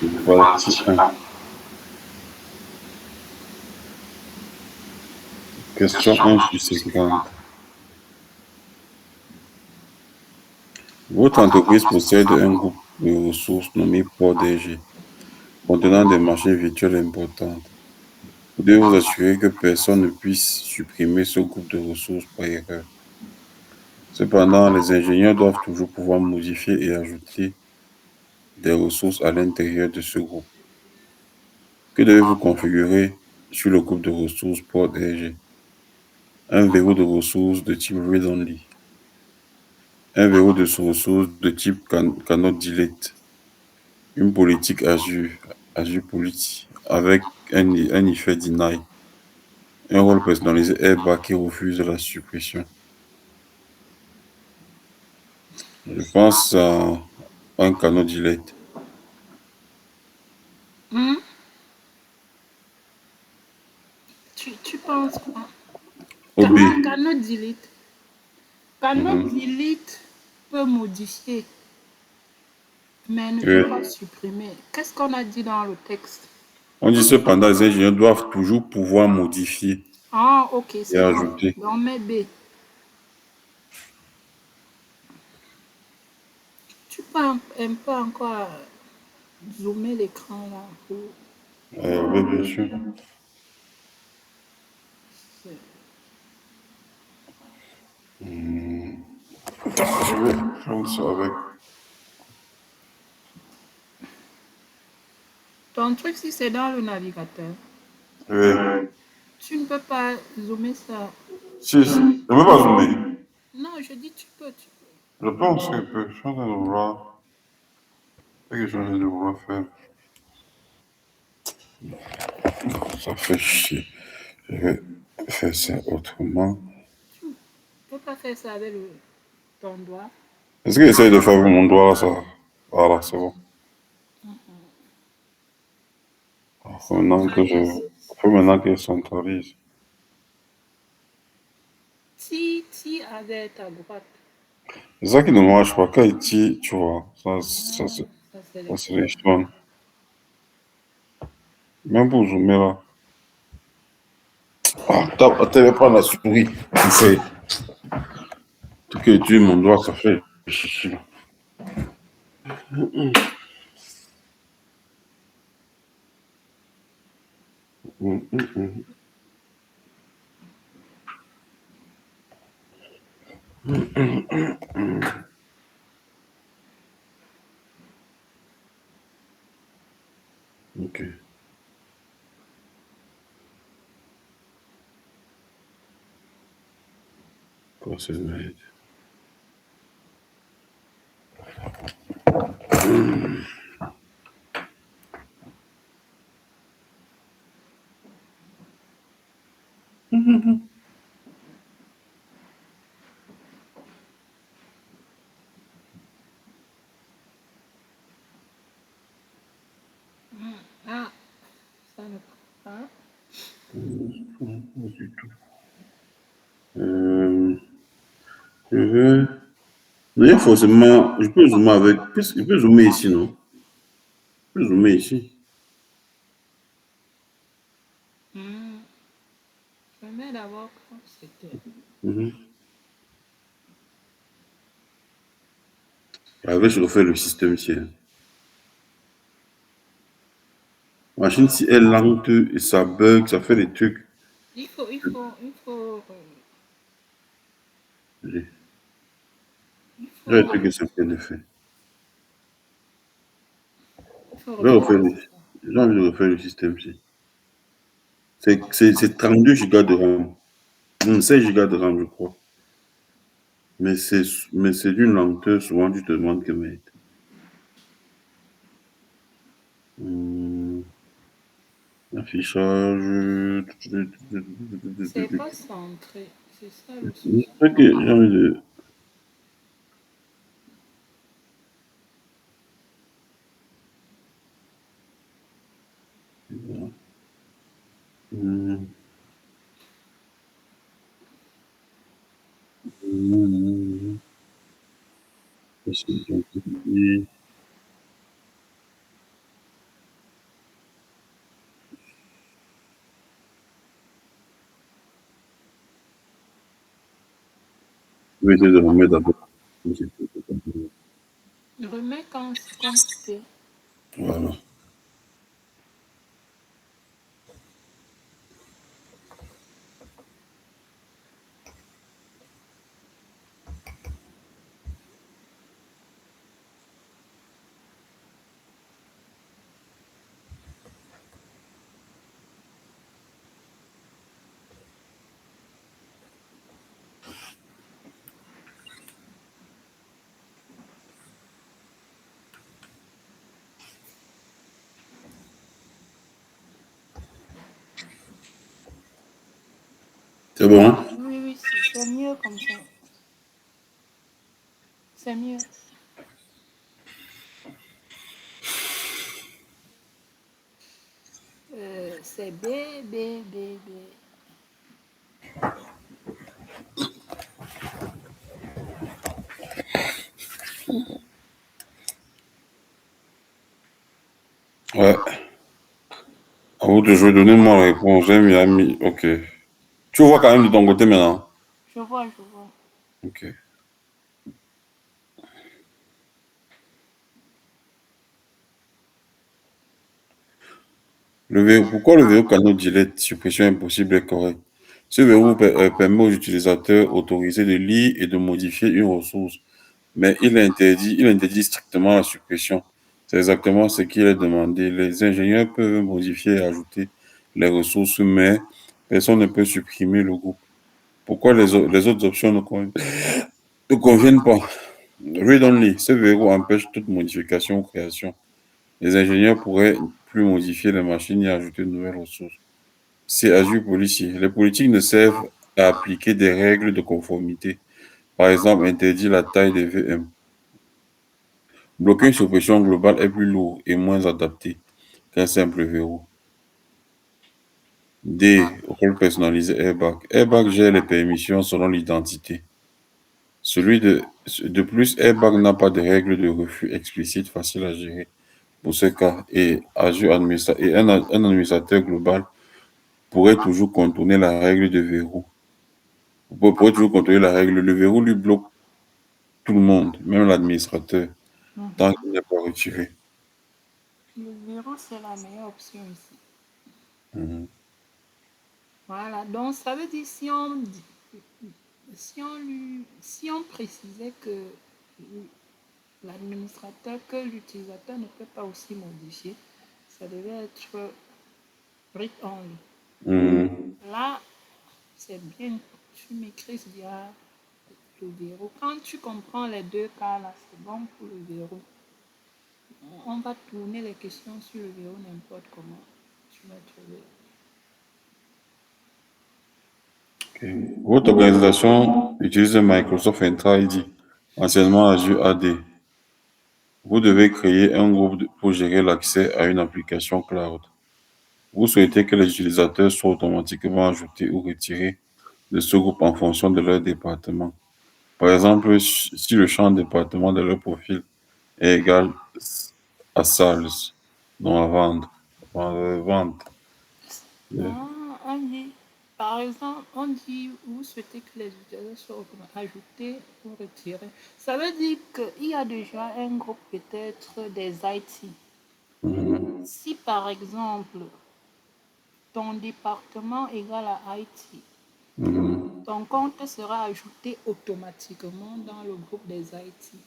Partie 1. Question 1 sur 50. Votre entreprise possède un groupe de ressources nommé port DG, contenant des machines virtuelles importantes. Vous devez vous assurer que personne ne puisse supprimer ce groupe de ressources par erreur. Cependant, les ingénieurs doivent toujours pouvoir modifier et ajouter des ressources à l'intérieur de ce groupe. Que devez-vous configurer sur le groupe de ressources port DG? Un verrou de ressources de type read-only. Un verrou de ressources de type cannot delete. Une politique Azure Policy avec un effet deny. Un rôle personnalisé airbag qui refuse la suppression. Je pense à un cannot delete. Hmm? Tu penses quoi? OB. Cannot delete. Cannot Mhm. delete peut modifier, mais ne peut pas Oui. supprimer. Qu'est-ce qu'on a dit dans le texte? On dit cependant, les ingénieurs doivent toujours pouvoir modifier Ah, ok, et c'est bon. ajouter. Donc, on met B. Tu peux un peu encore zoomer l'écran là pour... Oui, bien sûr. Hmm. Je vais faire ça avec. Ton truc, si c'est dans le navigateur, Oui. tu ne peux pas zoomer ça. Si, je ne peux pas zoomer. Non, je dis tu peux, tu peux. Je pense que je suis en train de vouloir. C'est que je suis en train de vouloir faire. Ça fait chier. Je vais faire ça autrement. Tu ne peux pas faire ça avec ton doigt. Est-ce que j'essaie de faire avec mon doigt là, ça? Voilà, c'est bon. Maintenant que je. Faut maintenant que je centralise. Si avec ta droite. C'est ça qui ne marche pas. Quand il tire, tu vois, Ça ça sélectionne. sélectionne. Même pour zoomer là. Ah, t'avais pas la souris. C'est. Tout que tu mon doigt, ça fait chichi là. Hum, hum, hum. Ok. Quoi, c'est merde. Ah, ça ne prend pas. Pas du tout. Euh, je vais. Non, il y a forcément. Je peux zoomer avec. Je peux zoomer ici, non? Je peux zoomer ici. Je mets d'abord comme c'était. Mhm. Avec, je refais le système tiens. Machine, si elle est lente et ça bug, ça fait des trucs. J'ai Il des faut, trucs que ça fait de fait. il faut Je vais refaire recommencer. j'ai envie de refaire le système ci. C'est 32 gigas de RAM. 16 gigas de RAM, je crois. Mais c'est d'une lenteur, souvent tu te demandes que mais. Hum, affichage. C'est pas centré. C'est ça le C'est souci. vrai que j'ai envie de. Hum, hum, qu'est-ce que j'ai dit? Je vais essayer de remettre d'abord. Remets quand tu peux. Voilà. C'est bon? Oui, oui, c'est mieux comme ça. C'est mieux. C'est B, B, B, B. Ouais. À vous de jouer, donnez-moi la réponse. J'ai mis ami. Ok. Tu vois quand même de ton côté maintenant. Je vois, je vois. Ok. Pourquoi le verrou canot delete suppression impossible est correct? Ce verrou permet aux utilisateurs autorisés de lire et de modifier une ressource, mais il interdit strictement la suppression. C'est exactement ce qu'il est demandé. Les ingénieurs peuvent modifier et ajouter les ressources, mais personne ne peut supprimer le groupe. Pourquoi les autres options ne conviennent pas? Read only. Ce verrou empêche toute modification ou création. Les ingénieurs pourraient plus modifier les machines et ajouter de nouvelles ressources. C'est Azure Policy. Les politiques ne servent à appliquer des règles de conformité. Par exemple, interdire la taille des VM. Bloquer une suppression globale est plus lourd et moins adapté qu'un simple verrou. D. Rôle personnalisé Airbag. Airbag gère les permissions selon l'identité. De plus, Airbag n'a pas de règles de refus explicites faciles à gérer pour ce cas. Et un administrateur global pourrait toujours contourner la règle de verrou. Vous pourrez toujours contourner la règle. Le verrou lui bloque tout le monde, même l'administrateur, tant Mhm. qu'il n'est pas retiré. Le verrou, c'est la meilleure option ici. Mhm. Voilà, donc ça veut dire si on précisait que l'administrateur, que l'utilisateur ne peut pas aussi modifier, ça devait être read only. Mhm. Là, c'est bien, tu maîtrises bien le verrou. Quand tu comprends les deux cas là, c'est bon pour le verrou. On va tourner les questions sur le verrou n'importe comment. Tu vas trouver. Ok. Votre organisation utilise Microsoft Entra ID, anciennement Azure AD. Vous devez créer un pour gérer l'accès à une application cloud. Vous souhaitez que les utilisateurs soient automatiquement ajoutés ou retirés de ce groupe en fonction de leur département. Par exemple, si le champ de département de leur profil est égal à sales, non à vendre, vente. On dit, par exemple, on dit vous souhaitez que les utilisateurs soient ajoutés ou retirés. Ça veut dire qu'il y a déjà un groupe peut-être des IT. Mhm. Si par exemple ton département égale à IT, Mhm. ton compte sera ajouté automatiquement dans le groupe des IT.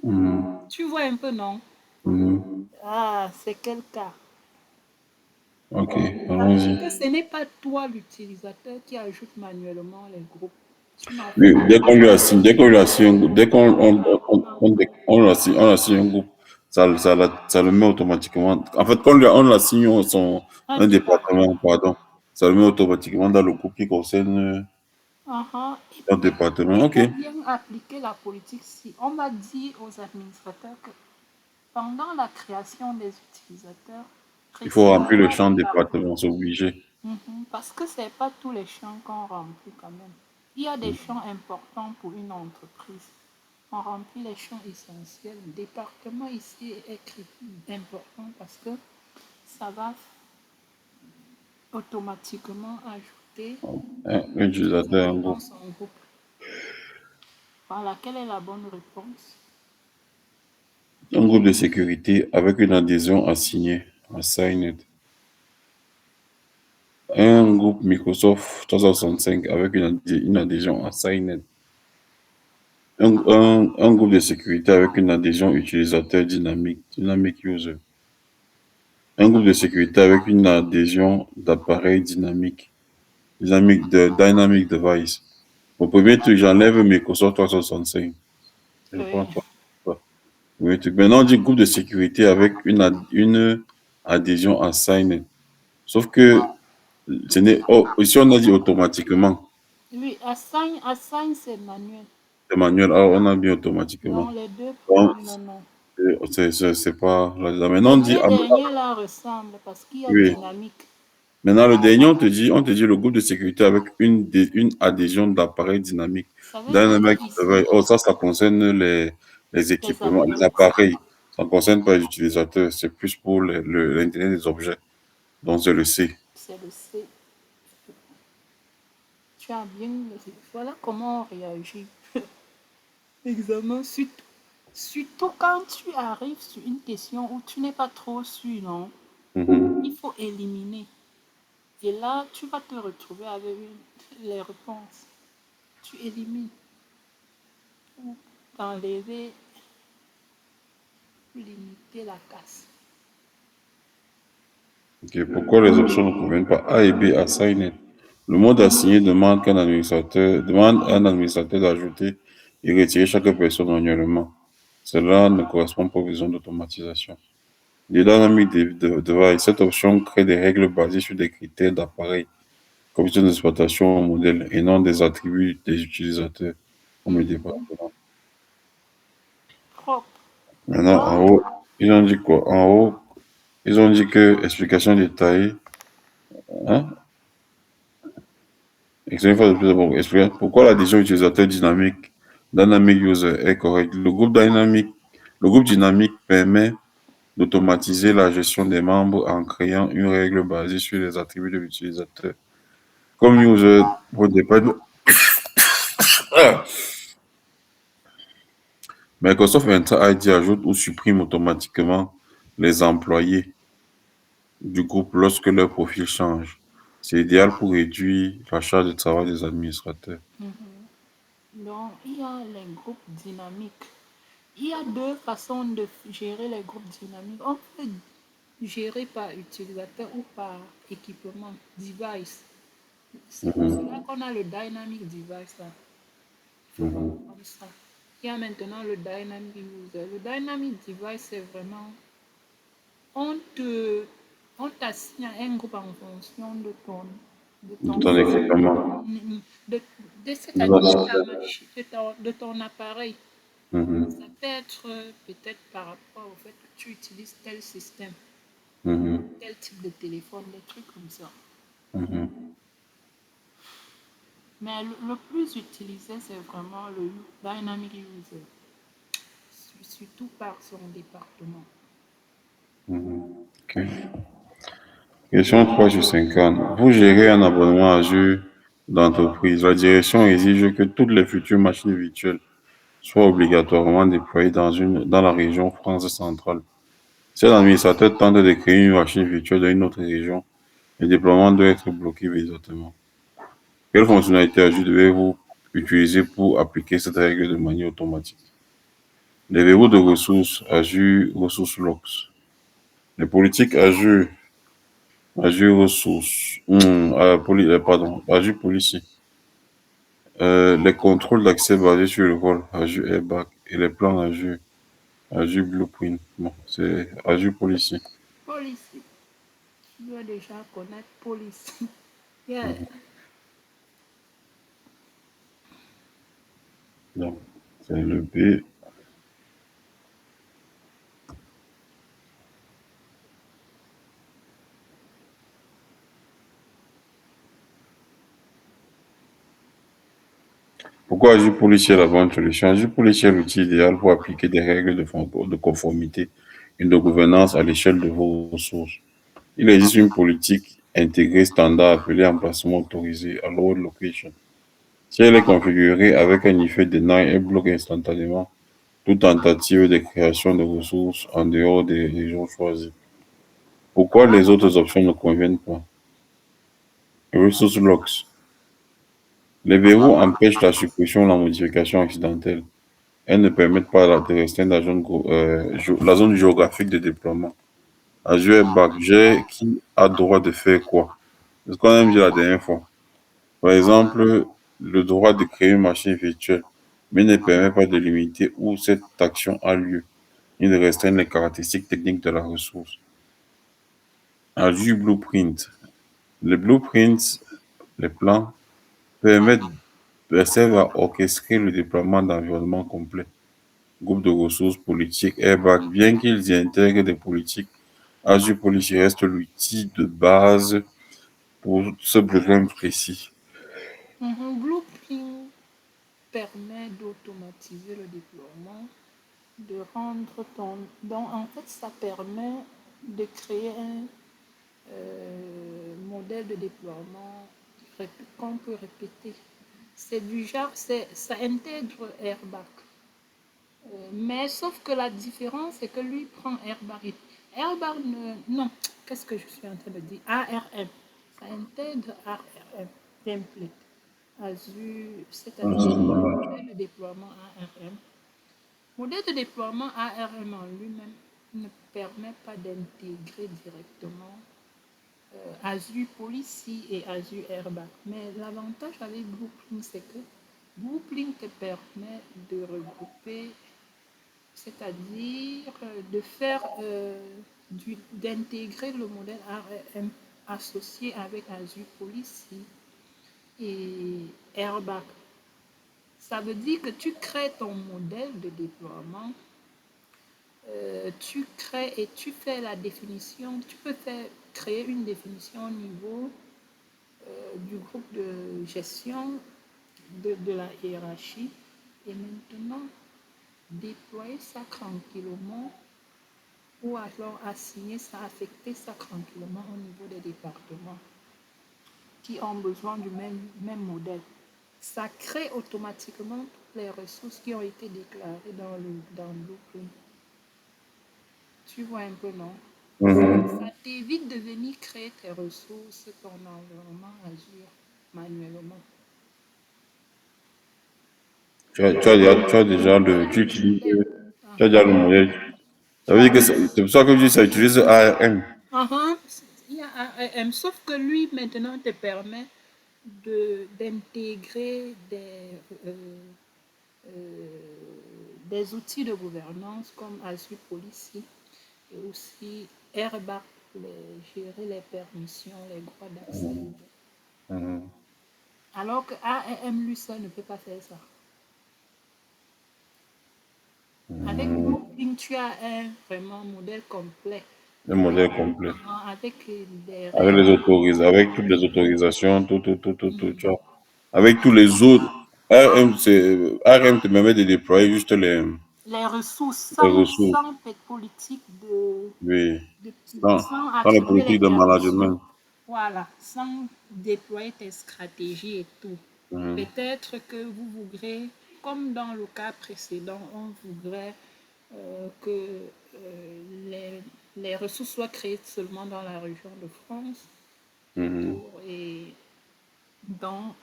Mhm. Tu vois un peu, non? Mhm. Ah, c'est quel cas? Ok, Ça veut dire allons-y. que ce n'est pas toi l'utilisateur qui ajoute manuellement les groupes. Tu n'as Oui, fait dès qu'on lui assigne un groupe, dès qu'on on assigne un groupe, ça le met automatiquement. En fait, quand on l'assigne un un département, département. pardon, ça le met automatiquement dans le groupe qui concerne Uh-huh. Et notre puis, département. il Ok. faut bien appliquer la politique. Si on va dire aux administrateurs que pendant la création des utilisateurs, Il faut remplir le précise-toi champ de de la département, c'est obligé. Parce que ce n'est pas tous les champs qu'on remplit quand même. Il y a des champs importants pour une entreprise. On remplit les champs essentiels. Le département ici est important parce que ça va automatiquement ajouter Un utilisateur, un l'utilisateur dans groupe. son groupe. Voilà, quelle est la bonne réponse? Un groupe de sécurité avec une adhésion assignée, assigned. Un groupe Microsoft 365 avec une adhésion assigned. Un groupe de sécurité avec une adhésion utilisateur dynamique, dynamic user. Un groupe de sécurité avec une adhésion d'appareil dynamique, dynamic device. Au premier truc, j'enlève Microsoft 365. Je Oui. pense pas. Premier truc. Maintenant, on dit groupe de sécurité avec une adhésion assigned. Sauf que ici on a dit automatiquement. Oui, assign c'est manuel. C'est manuel, alors on a mis automatiquement. Donc les deux Donc, premiers, non, non. c'est pas là. Maintenant, Les on dit, deux derniers là ressemblent parce qu'il y a oui. dynamique. Maintenant, le dernier, on te dit le groupe de sécurité avec une adhésion d'appareil dynamique. Ça veut dire Dynamic que ici, device. Oh, ça concerne les les équipements, les appareils, appareils. Ça ne concerne pas les utilisateurs. C'est plus pour l'Internet des objets. Donc, je le sais. c'est le C. Tu as bien. Voilà comment on réagit. Examen, surtout quand tu arrives sur une question où tu n'es pas trop sûr, non? Mhm. Il faut éliminer. Et là, tu vas te retrouver avec les réponses. Tu élimines pour t'enlever, limiter la casse. Ok, pourquoi les options ne conviennent pas A et B assigned? Le mode assigné demande à un administrateur d'ajouter et retirer chaque personne manuellement. Cela ne correspond pas aux besoins d'automatisation. Les dynamic device, cette option crée des règles basées sur des critères d'appareil, comme une d'exploitation au modèle, et non des attributs des utilisateurs, comme le département. Propre. Maintenant, Pourquoi? en haut, ils ont dit quoi? En haut, ils ont dit que explication détaillée. Hein? Excellent fois de plus d'abord, expliquer pourquoi l'adhésion utilisateur dynamique, dynamic user est correcte. Le groupe dynamique permet d'automatiser la gestion des membres en créant une règle basée sur les attributs de l'utilisateur. Comme user, au départ, Microsoft Entra ID ajoute ou supprime automatiquement les employés du groupe lorsque leur profil change. C'est idéal pour réduire la charge de travail des administrateurs. Donc, il y a les groupes dynamiques. Il y a deux façons de gérer les groupes dynamiques. On peut gérer par utilisateur ou par équipement, device. C'est pour Mhm, cela qu'on a le dynamic device là. Il faut voir mhm, comme ça. Il y a maintenant le dynamic user. Le dynamic device, c'est vraiment, on te, on t'assigne un groupe en fonction de de ton, ton équipement. de, De c'est-à-dire de ta ton- machine, de ton appareil. Mhm, Ça peut être peut-être par rapport au fait que tu utilises tel système, mhm, tel type de téléphone, des trucs comme ça. mhm. Mais le plus utilisé, c'est vraiment le Dynamic User, surtout par son département. Mhm. Ok. Question 3 sur 50. Vous gérez un abonnement Azure d'entreprise. La direction exige que toutes les futures machines virtuelles soient obligatoirement déployées dans la région France centrale. Si un administrateur tente de créer une machine virtuelle dans une autre région, le déploiement doit être bloqué immédiatement. Quelle fonctionnalité Azure devez-vous utiliser pour appliquer cette règle de manière automatique? Les verrous de ressources Azure Resource Logs. Les politiques Azure Ressources. Pardon, Azure Policy. Les contrôles d'accès basés sur le rôle Azure Airbag et les plans Azure Blueprint. Bon, c'est Azure Policy. Police, tu dois déjà connaître police. Yeah. Mhm. Donc, c'est le B. Pourquoi Azure Policy est la bonne solution? Azure Policy est l'outil idéal pour appliquer des règles de conformité et de gouvernance à l'échelle de vos ressources. Il existe une politique intégrée standard appelée emplacement autorisé, allowed location. Si elle est configurée avec un effet deny, elle bloque instantanément toute tentative de création de ressources en dehors des régions choisies. Pourquoi les autres options ne conviennent pas? Resource locks. Les verrous empêchent la suppression ou la modification accidentelle. Elles ne permettent pas de restreindre la zone géographique de déploiement. Azure Airbag, j'ai qui a droit de faire quoi? C'est ce qu'on a dit la dernière fois. Par exemple, le droit de créer une machine virtuelle, mais ne permet pas de limiter où cette action a lieu, ni de restreindre les caractéristiques techniques de la ressource. Azure Blueprint. Les blueprints, les plans, permettent, servent à orchestrer le déploiement d'environnements complets. Groupe de ressources politiques, Airbag, bien qu'ils y intègrent des politiques, Azure Policy reste l'outil de base pour ce besoin précis. Blueprint permet d'automatiser le déploiement, de rendre ton... Donc, en fait, ça permet de créer un modèle de déploiement qu'on peut répéter. C'est du genre, ça intègre Airbag. Mais sauf que la différence, c'est que lui prend Airbag. Airbag non, qu'est-ce que je suis en train de dire? ARM. Ça intègre ARM, template. Azure, c'est-à-dire modèle de déploiement ARM. Modèle de déploiement ARM en lui-même ne permet pas d'intégrer directement Azure Policy et Azure Airbag. Mais l'avantage avec Blueprint, c'est que Blueprint te permet de regrouper, c'est-à-dire de faire, d'intégrer le modèle ARM associé avec Azure Policy et Airbag. Ça veut dire que tu crées ton modèle de déploiement, tu crées et tu fais la définition, tu peux créer une définition au niveau du groupe de gestion de la hiérarchie et maintenant déployer ça tranquillement ou alors assigner ça, affecter ça tranquillement au niveau des départements qui ont besoin du même modèle. Ça crée automatiquement toutes les ressources qui ont été déclarées dans le blueprint. Tu vois un peu, non? Ça t'évite de venir créer tes ressources, ton environnement Azure manuellement. Tu as déjà tu Le utilises, modèle. tu as déjà le modèle. Ça Tu veut dire as, que c'est pour ça que je dis ça utilise ARM. uh-huh, il y a ARM, sauf que lui maintenant te permet d'intégrer des outils de gouvernance comme Azure Policy et aussi Airbag pour gérer les permissions, les droits d'accès. Alors que ARM lui seul ne peut pas faire ça. Avec Blueprint, tu as un vraiment modèle complet. Un modèle complet. Avec des Avec règles. avec toutes les autorisations, tout, tu vois. Avec tous les autres. ARM te permet de déployer juste Les ressources les ressources. sans politique Oui. de, Dans, sans dans les attribuer les politiques de permissions. management. Voilà, sans déployer tes stratégies et tout. Peut-être que vous voudrez, comme dans le cas précédent, on voudrait que les ressources soient créées seulement dans la région de France. Et donc,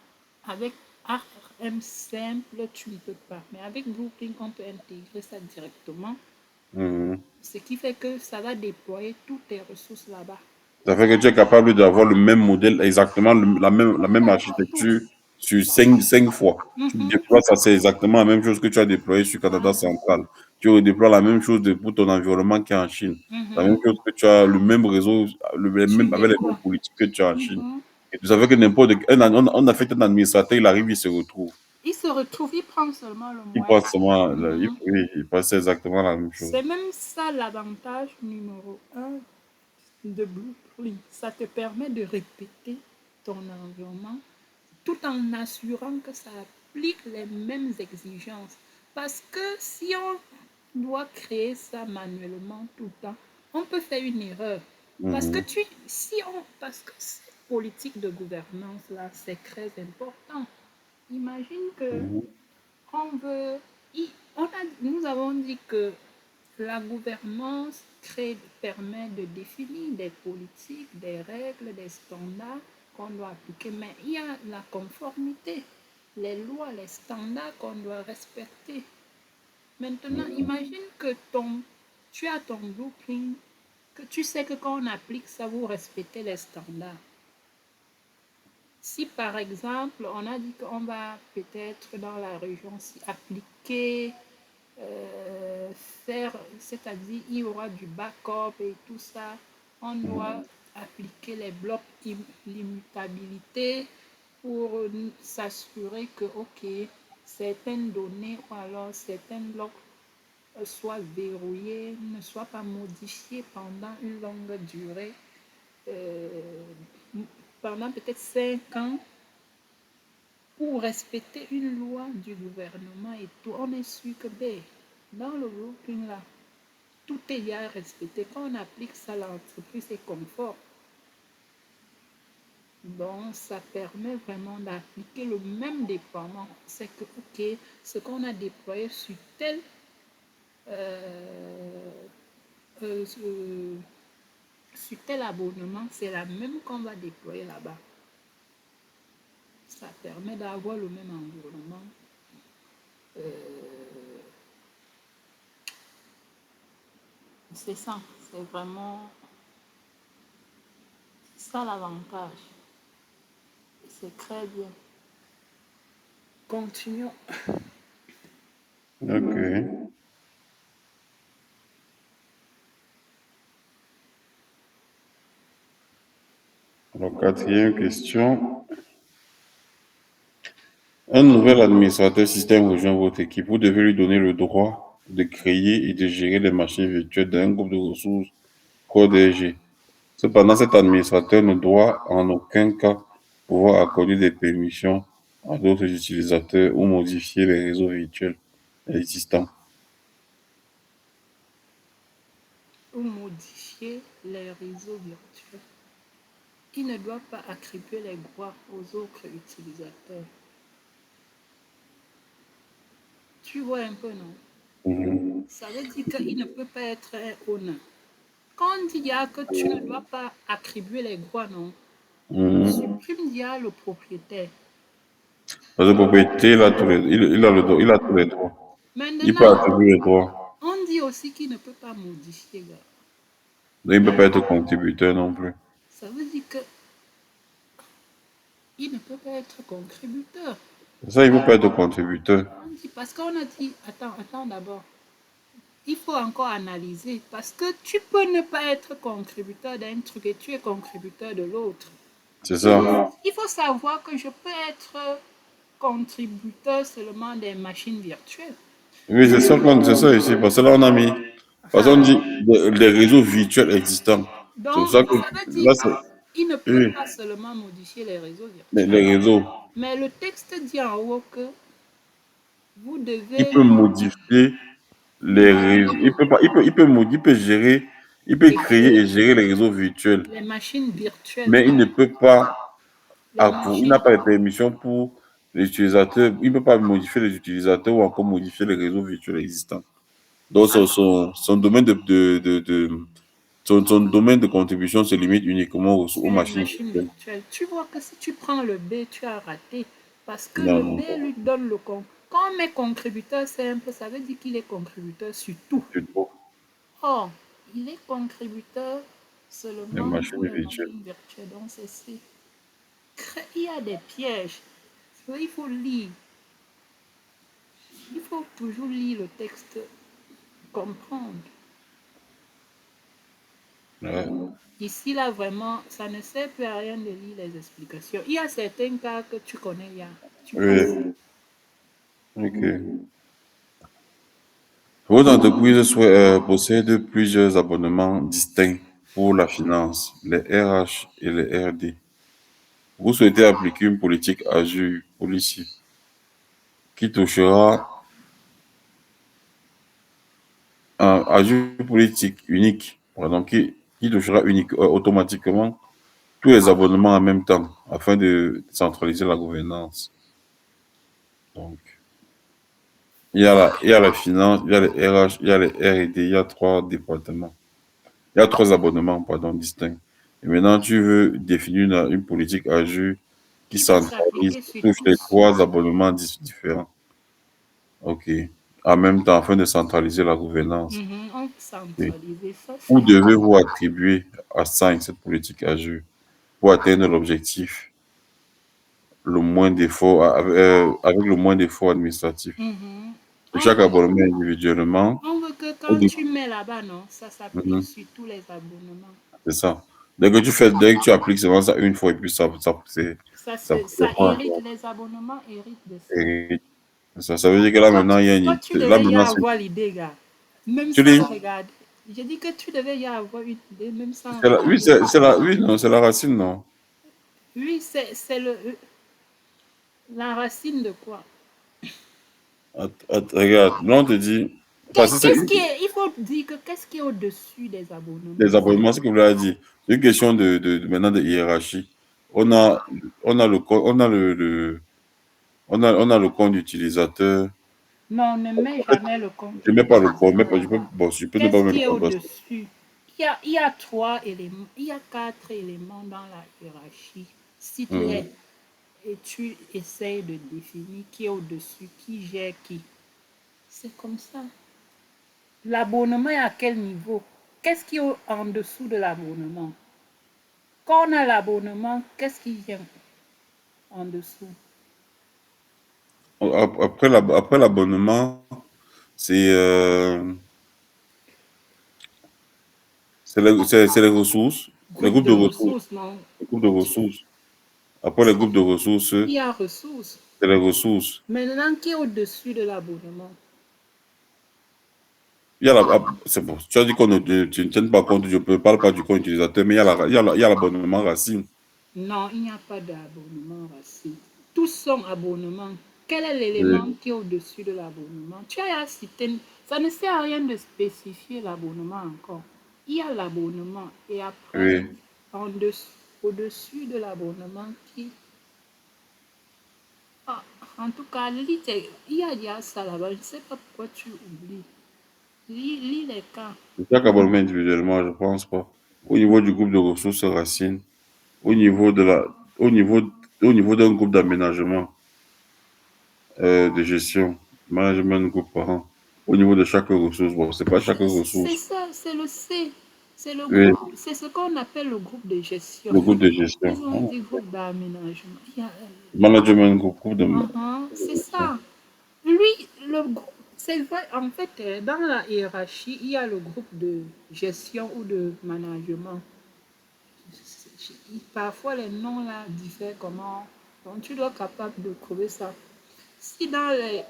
avec ARM simple, tu ne peux pas. Mais avec Blueprint, on peut intégrer ça directement. Ce qui fait que ça va déployer toutes tes ressources là-bas. Ça fait que tu es capable d'avoir le même modèle, exactement la même Tout. architecture sur cinq fois. Tu déploies ça, c'est exactement la même chose que tu as déployé sur Canada central. Tu redéploies la même chose pour ton environnement qui est en Chine. La même chose que tu as le même réseau, Tu avec les mêmes déploies. politiques que tu as en Chine. Et tu savais que on affecte un administrateur, il arrive, il se retrouve. Il se retrouve, il prend seulement le Il moyen. passe seulement, oui, il passe exactement la même chose. C'est même ça l'avantage numéro un de Blueprint. Ça te permet de répéter ton environnement tout en assurant que ça applique les mêmes exigences. Parce que si on doit créer ça manuellement tout le temps, on peut faire une erreur. Parce que parce que cette politique de gouvernance là, c'est très important. Imagine que Mhm. on veut, nous avons dit que la gouvernance permet de définir des politiques, des règles, des standards qu'on doit appliquer, mais il y a la conformité, les lois, les standards qu'on doit respecter. Maintenant, imagine que tu as ton blueprint, que tu sais que quand on applique ça, vous respectez les standards. Si par exemple, on a dit qu'on va peut-être dans la région si appliquer, euh, faire, c'est-à-dire il y aura du backup et tout ça, on doit appliquer les blocs l'immutabilité pour s'assurer que, ok, certaines données ou alors certains blocs soient verrouillés, ne soient pas modifiés pendant une longue durée, euh, pendant peut-être 5 ans, pour respecter une loi du gouvernement et tout. On est sûr que ben, dans le grouping là, tout est bien respecté. Quand on applique ça, l'entreprise est confort. Donc, ça permet vraiment d'appliquer le même déploiement. C'est que, ok, ce qu'on a déployé sur euh, euh, sur tel abonnement, c'est la même qu'on va déployer là-bas. Ça permet d'avoir le même environnement. C'est ça, c'est vraiment ça l'avantage. C'est très bien. Continuons. Ok. Alors, quatrième question. Un nouvel administrateur système rejoint votre équipe. Vous devez lui donner le droit de créer et de gérer les machines virtuelles d'un groupe de ressources protégées. Cependant, cet administrateur ne doit en aucun cas pouvoir accorder des permissions à d'autres utilisateurs ou modifier les réseaux virtuels existants. Ou modifier les réseaux virtuels. Il ne doit pas attribuer les droits aux autres utilisateurs. Tu vois un peu, non? Mhm. Ça veut dire qu'il ne peut pas être un owner. Quand on dit que tu ne dois pas attribuer les droits, non? Mhm. Supprime dia le propriétaire. Parce que propriété, il a tous les droits. Il peut Maintenant, attribuer les droits. on dit aussi qu'il ne peut pas modifier. Gars. Il ne peut pas être contributeur non plus. Ça veut dire qu'il ne peut pas être contributeur. Ça, il ne peut pas être contributeur. On dit, parce qu'on a dit, attends d'abord. Il faut encore analyser parce que tu peux ne pas être contributeur d'un truc et tu es contributeur de l'autre. C'est ça. Il faut savoir que je peux être contributeur seulement des machines virtuelles. Oui, c'est ça ici. Parce que là, on a mis. Parce qu'on dit des réseaux virtuels existants. C'est pour Donc, ça que ça veut dire là, c'est. qu'il ne peut Oui, pas seulement modifier les réseaux virtuels. les réseaux. Mais le texte dit en haut que vous Il devez peut modifier les réseaux. Il peut gérer, il peut créer et gérer les réseaux virtuels. les machines virtuelles, Mais il ne peut pas, les il n'a machines. pas de permission pour les utilisateurs. Il ne peut pas modifier les utilisateurs ou encore modifier les réseaux virtuels existants. Donc, son domaine son domaine de contribution se limite uniquement aux Sur les machines machines virtuelles. virtuelles. Tu vois que si tu prends le B, tu as raté. Parce que le Non, B lui donne le compte. Quand on met contributeur simple, ça veut dire qu'il est contributeur sur tout. tu trouves Or, il est contributeur les seulement pour machines les virtuelles. machines virtuelles. Donc, il y a des pièges. Il faut lire. Il faut toujours lire le texte, comprendre. Ouais. Ici, là, vraiment, ça ne sert plus à rien de lire les explications. Il y a certains cas que tu connais, tu passes. Oui. Ok. Votre entreprise possède plusieurs abonnements distincts pour la finance, les RH et les RD. Vous souhaitez appliquer une politique Azure Policy qui touchera un Azure politique unique, pardon, qui touchera automatiquement tous les abonnements en même temps afin de centraliser la gouvernance. Donc, il y a la finance, il y a les RH, il y a les R&D, il y a trois départements. Il y a trois abonnements, pardon, distincts. Et maintenant, tu veux définir une politique Azure qui Qui va centralise s'appliquer sur tous les tous. trois abonnements différents. OK. En même temps, afin de centraliser la gouvernance. On peut OK. centraliser ça, Où c'est devez-vous attribuer à 5 cette politique Azure pour atteindre l'objectif le moins d'efforts, avec le moins d'efforts administratifs? Mhm. Pour On chaque veut, abonnement individuellement, on veut que au quand dé- tu mets là-bas, non, ça s'applique Mhm, sur tous les abonnements. c'est ça. Dès que tu appliques seulement ça une fois et puis Ça c'est pas hérite, les abonnements héritent de ça. et ça veut dire que là Toi, maintenant, il y a une toi, tu là devais y maintenant, avoir l'idée, gars. Même tu dis, sans regarder. J'ai dit que tu devais y avoir une idée, même sans oui, regarder. oui, non, c'est la racine, non. Oui, c'est la racine de quoi? Regarde, là on te dit, parce que c'est Qu'est-ce qui est, il faut dire que qu'est-ce qui est au-dessus des abonnements? des abonnements, c'est ce que vous l'avez dit. C'est une question maintenant de hiérarchie. On a, on a le, co- on a le compte utilisateur. Non, ne mets jamais le compte Je ne mets pas le compte, utilisateur. bon, je peux ne pas Qu'est-ce mettre qui le est compte parce que au-dessus? Il y a trois éléments, il y a quatre éléments dans la hiérarchie. Mhm. Cite-les et tu essayes de définir qui est au-dessus, qui gère qui. C'est comme ça. L'abonnement est à quel niveau? Qu'est-ce qui est en dessous de l'abonnement? Quand on a l'abonnement, qu'est-ce qui vient en dessous? Après l'abonnement, c'est c'est les ressources, les Groupe groupes de de ressources, ressources, non? les groupes de ressources. Après les groupes de ressources, Il y a ressources. c'est les ressources. Maintenant, qui est au-dessus de l'abonnement? Il y a c'est bon. Tu as dit tu ne tiens pas compte, je ne parle pas du compte utilisateur, mais il y a l'abonnement racine. Non, il n'y a pas d'abonnement racine. Tous sont abonnements. Quel est l'élément Oui. qui est au-dessus de l'abonnement? Tu as cité, ça ne sert à rien de spécifier l'abonnement encore. Il y a l'abonnement et après, Oui. au-dessus de l'abonnement qui... Ah, en tout cas, il y a déjà ça là-bas. Je ne sais pas pourquoi tu oublies. Lis les cas. Chaque abonnement individuellement, je ne pense pas. Au niveau du groupe de ressources racine, au niveau de la, au niveau, au niveau d'un groupe d'aménagement, de gestion, management groupe parent, au niveau de chaque ressource, bon, c'est pas chaque C'est ressource. ça, c'est le C. C'est le Oui, groupe, c'est ce qu'on appelle le groupe de gestion. le groupe de gestion. Ils ont Oh, dit groupe d'aménagement. management groupe, C'est gestion. ça. Lui, le groupe, c'est vrai, en fait, dans la hiérarchie, il y a le groupe de gestion ou de management. Parfois, les noms là diffèrent comment. Donc, tu dois être capable de trouver ça. Si dans les...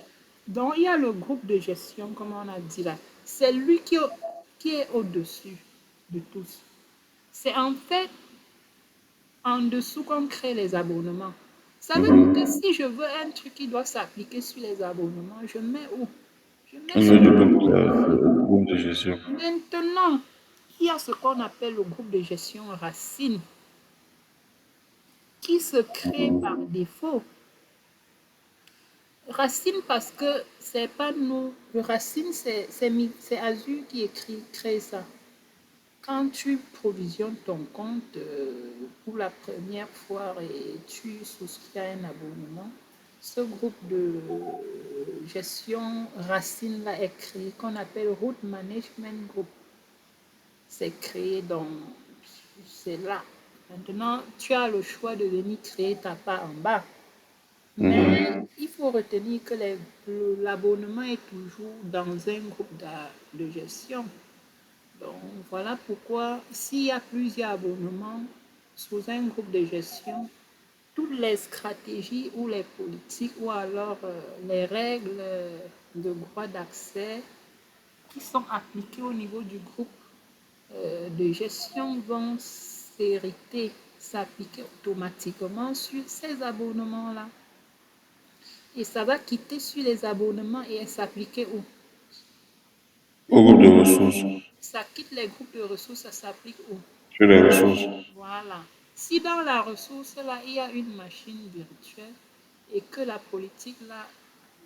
Donc, il y a le groupe de gestion, comme on a dit là. C'est lui qui est au-dessus de tous. C'est en fait en dessous qu'on crée les abonnements. Ça veut dire que Mhm. si je veux un truc qui doit s'appliquer sur les abonnements, je mets où? Je Au mets niveau sur du le groupe de gestion. groupe de gestion. Maintenant, il y a ce qu'on appelle le groupe de gestion racine qui se crée par Mhm. défaut. Racine parce que c'est pas nous. Le racine, c'est Azure qui crée ça. Quand tu provisionnes ton compte pour la première fois et tu souscris à un abonnement, ce groupe de gestion racine là est créé, qu'on appelle Root Management Group. C'est créé dans, c'est là. Maintenant, tu as le choix de venir créer ta part en bas. Mais Mhm. il faut retenir que l'abonnement est toujours dans un groupe de gestion. Donc, voilà pourquoi, s'il y a plusieurs abonnements sous un groupe de gestion, toutes les stratégies ou les politiques ou alors les règles de droit d'accès qui sont appliquées au niveau du groupe de gestion vont s'hériter, s'appliquer automatiquement sur ces abonnements-là. Et ça va quitter sur les abonnements et s'appliquer où? Au groupe de ressources. Ça quitte les groupes de ressources, ça s'applique où? Sur les ressources. Voilà. Si dans la ressource, là, il y a une machine virtuelle et que la politique, là,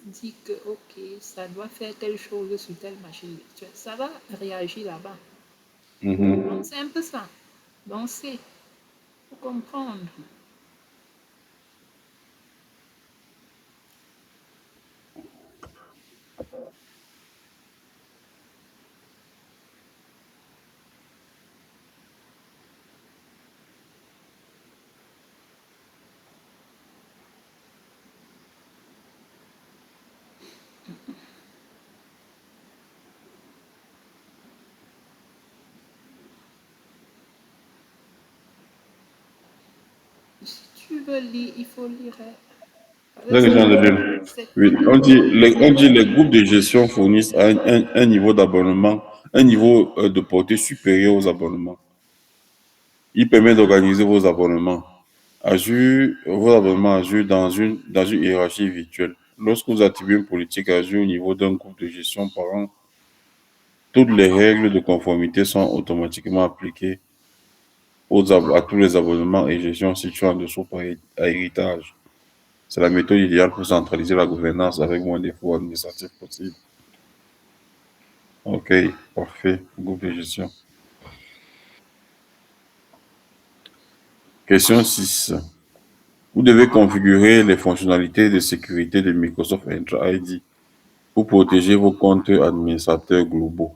dit que, OK, ça doit faire telle chose sur telle machine virtuelle, ça va réagir là-bas. Donc, Mhm. c'est un peu ça. Donc, c'est pour comprendre. Si tu veux lire, il faut lire. C'est ça que je viens de dire. C'est Oui, on dit les groupes de gestion fournissent un niveau d'abonnement, un niveau de portée supérieur aux abonnements. Il permet d'organiser vos abonnements Azure dans une hiérarchie virtuelle. Lorsque vous attribuez une politique Azure au niveau d'un groupe de gestion parent, toutes les règles de conformité sont automatiquement appliquées à tous les abonnements et gestions situés en dessous à héritage. C'est la méthode idéale pour centraliser la gouvernance avec moins d'efforts administratifs possibles. OK, parfait. Groupe de gestion. Question 6. Vous devez configurer les fonctionnalités de sécurité de Microsoft Entra ID pour protéger vos comptes administrateurs globaux.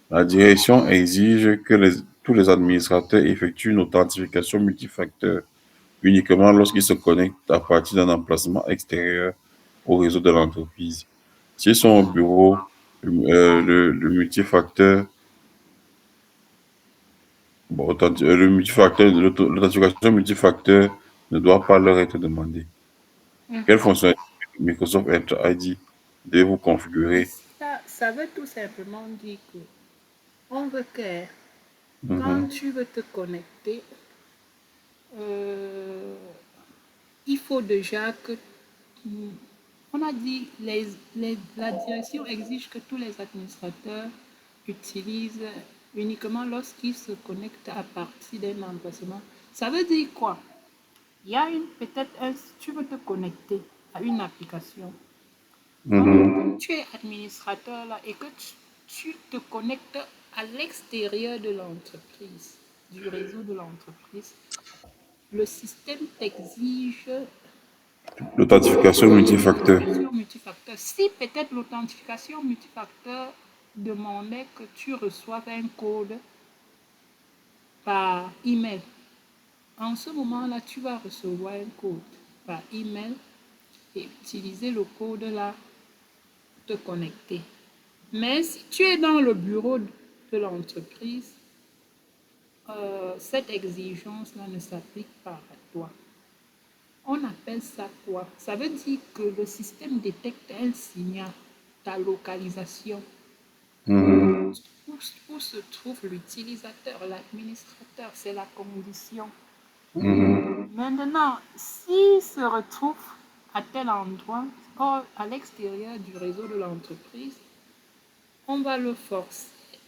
La direction exige que tous les administrateurs effectuent une authentification multifacteur uniquement lorsqu'ils se connectent à partir d'un emplacement extérieur au réseau de l'entreprise. S'ils sont au bureau, le multifacteur, bon, l'authentification multifacteur ne doit pas leur être demandée. Quelle Mhm. fonctionnalité Microsoft Entra ID devez-vous configurer? Ça veut tout simplement dire que on veut que quand Mhm, tu veux te connecter, euh, il faut déjà que on a dit la direction exige que tous les administrateurs utilisent uniquement lorsqu'ils se connectent à partir d'un emplacement. Ça veut dire quoi? Il y a peut-être tu veux te connecter à une application. Donc, mhm, tu es administrateur là et que tu te connectes à l'extérieur de l'entreprise, du réseau de l'entreprise. Le système t'exige l'authentification multifacteur. l'authentification multifacteur. Si peut-être l'authentification multifacteur demandait que tu reçoives un code par email, en ce moment-là, tu vas recevoir un code par email et utiliser le code là pour te connecter. Mais si tu es dans le bureau de l'entreprise, cette exigence-là ne s'applique pas à toi. On appelle ça quoi? Ça veut dire que le système détecte un signal, ta localisation, Mhm, où se trouve l'utilisateur, l'administrateur, c'est la condition. mhm, Maintenant, s'il se retrouve à tel endroit, or à l'extérieur du réseau de l'entreprise, on va le forcer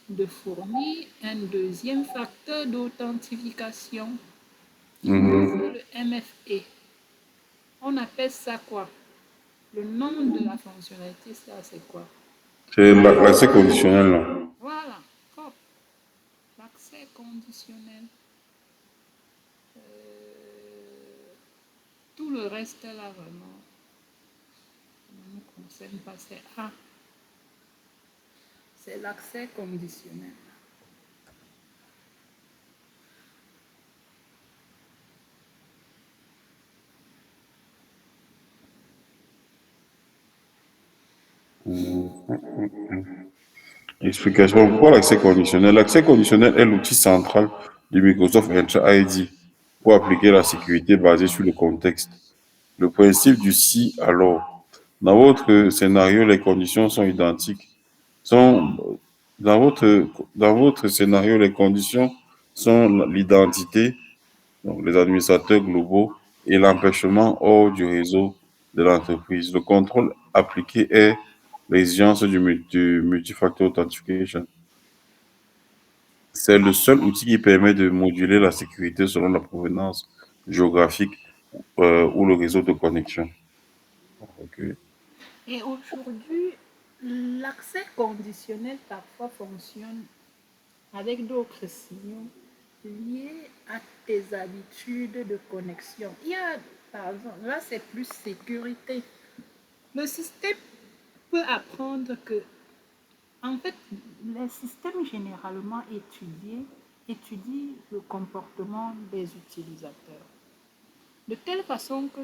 de fournir un deuxième facteur d'authentification, mhm. le MFA. On appelle ça quoi? Le nom de la fonctionnalité, ça c'est quoi? C'est l'accès conditionnel, là. Voilà, hop, l'accès conditionnel. Tout le reste là, vraiment, ne nous concerne pas. C'est l'accès conditionnel. Explication. Pourquoi l'accès conditionnel? L'accès conditionnel est l'outil central du Microsoft Entra ID pour appliquer la sécurité basée sur le contexte. Le principe du si alors. Dans votre scénario, les conditions sont identiques. Sont, dans votre scénario, les conditions sont l'identité, donc les administrateurs globaux, et l'empêchement hors du réseau de l'entreprise. Le contrôle appliqué est l'exigence du multifactor authentication. C'est le seul outil qui permet de moduler la sécurité selon la provenance géographique ou le réseau de connexion. Ok. Et aujourd'hui, l'accès conditionnel parfois fonctionne avec d'autres signaux liés à tes habitudes de connexion. Il y a, par exemple, là c'est plus sécurité. Le système peut apprendre que, en fait, les systèmes généralement étudient le comportement des utilisateurs. De telle façon que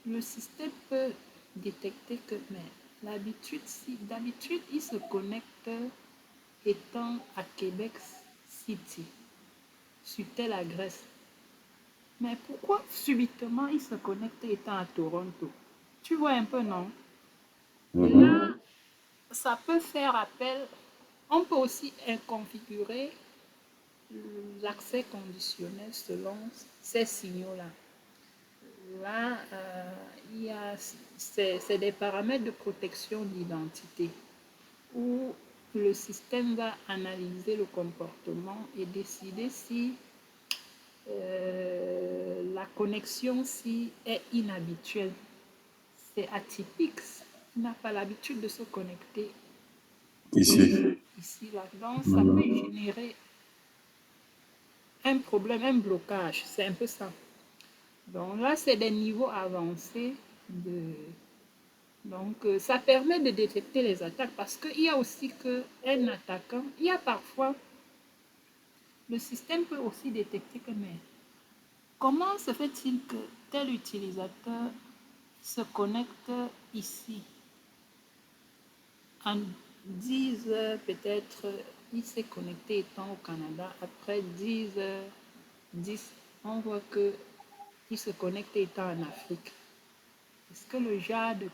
le système peut détecter que, mais l'habitude, si d'habitude, il se connecte étant à Québec City, sur telle adresse. Mais pourquoi subitement il se connecte étant à Toronto? Tu vois un peu, non? Et là, Mhm. ça peut faire appel. On peut aussi configurer l'accès conditionnel selon ces signaux-là. Là, il y a, c'est des paramètres de protection d'identité où le système va analyser le comportement et décider si la connexion si est inhabituelle. C'est atypique. Il n'a pas l'habitude de se connecter Ici. ici, là. Donc, ça peut Mhm. générer un problème, un blocage. C'est un peu ça. Donc là, c'est des niveaux avancés de. Donc, ça permet de détecter les attaques parce qu'il y a aussi qu'un attaquant, il y a parfois, le système peut aussi détecter que, mais comment se fait-il que tel utilisateur se connecte ici en 10 heures peut-être, il s'est connecté étant au Canada. Après 10 heures, 10, on voit qu'il se connecte étant en Afrique. Est-ce que le genre de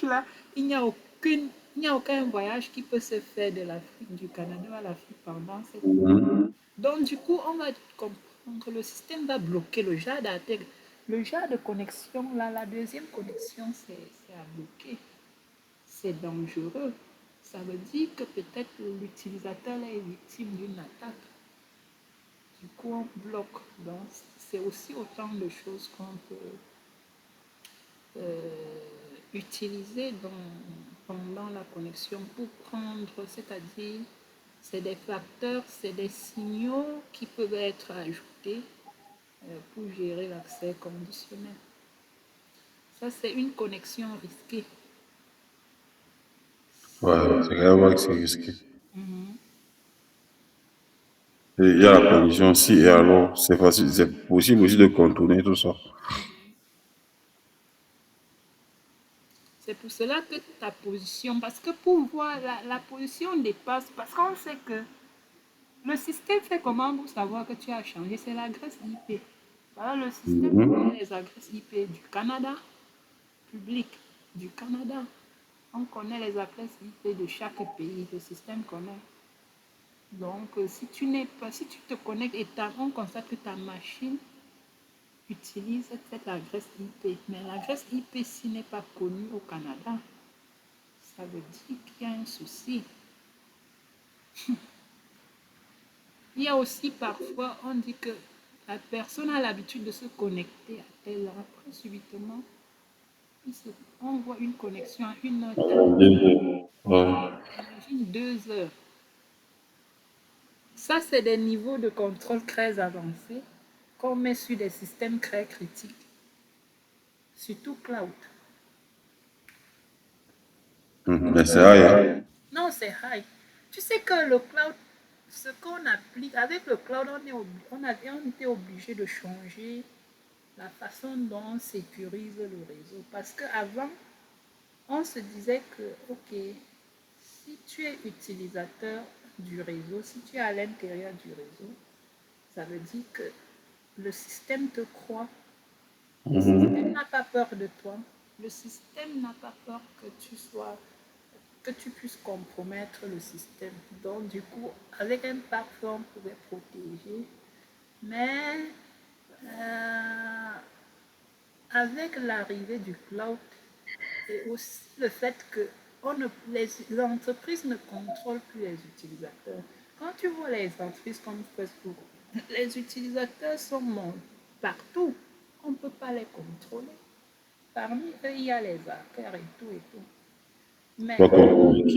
là, il n'y a aucune, il n'y a aucun voyage qui peut se faire de l'Afrique, du Canada à l'Afrique pendant cette période. Mhm. Donc, du coup, on va comprendre que le système va bloquer le genre d'intégrer. Le genre de connexion, là, la deuxième connexion, c'est à bloquer. C'est dangereux. Ça veut dire que peut-être l'utilisateur est victime d'une attaque. Du coup, on bloque. Donc, c'est aussi autant de choses qu'on peut utiliser pendant la connexion pour prendre, c'est-à-dire, c'est des facteurs, c'est des signaux qui peuvent être ajoutés pour gérer l'accès conditionnel. Ça, c'est une connexion risquée. Ouais, c'est grave que c'est risqué. Mhm. Et il y a la condition si et alors, c'est facile, c'est possible aussi de contourner tout ça. C'est pour cela que ta position, parce que pour voir la position dépasse, parce qu'on sait que le système fait comment pour savoir que tu as changé, c'est l'adresse IP. Voilà, le système Mhm. connaît les adresses IP du Canada, public du Canada. On connaît les adresses IP de chaque pays, le système connaît. Donc, si tu n'es pas, si tu te connectes et on constate que ta machine utilise cette adresse IP, mais l'adresse IP si n'est pas connue au Canada, ça veut dire qu'il y a un souci. Il y a aussi parfois, on dit que la personne a l'habitude de se connecter à telle heure. Après, subitement, on voit une connexion à une heure telle. Ouais. Imagine 2 heures. Ça, c'est des niveaux de contrôle très avancés qu'on met sur des systèmes très critiques, surtout cloud. Mhm. Mais c'est rien. Non, c'est high. Tu sais que le cloud, ce qu'on applique, avec le cloud, on était obligé de changer la façon dont on sécurise le réseau. Parce qu'avant, on se disait que, OK, si tu es utilisateur du réseau, si tu es à l'intérieur du réseau, ça veut dire que le système te croit. Le système Mhm. n'a pas peur de toi. Le système n'a pas peur que tu puisses compromettre le système. Donc, du coup, avec un parfum, on pouvait protéger. Mais avec l'arrivée du cloud et aussi le fait que les entreprises ne contrôlent plus les utilisateurs. Quand tu vois les entreprises comme Facebook, les utilisateurs sont partout. On ne peut pas les contrôler. Parmi eux, il y a les hackers et tout et tout. Mais D'accord. Ok.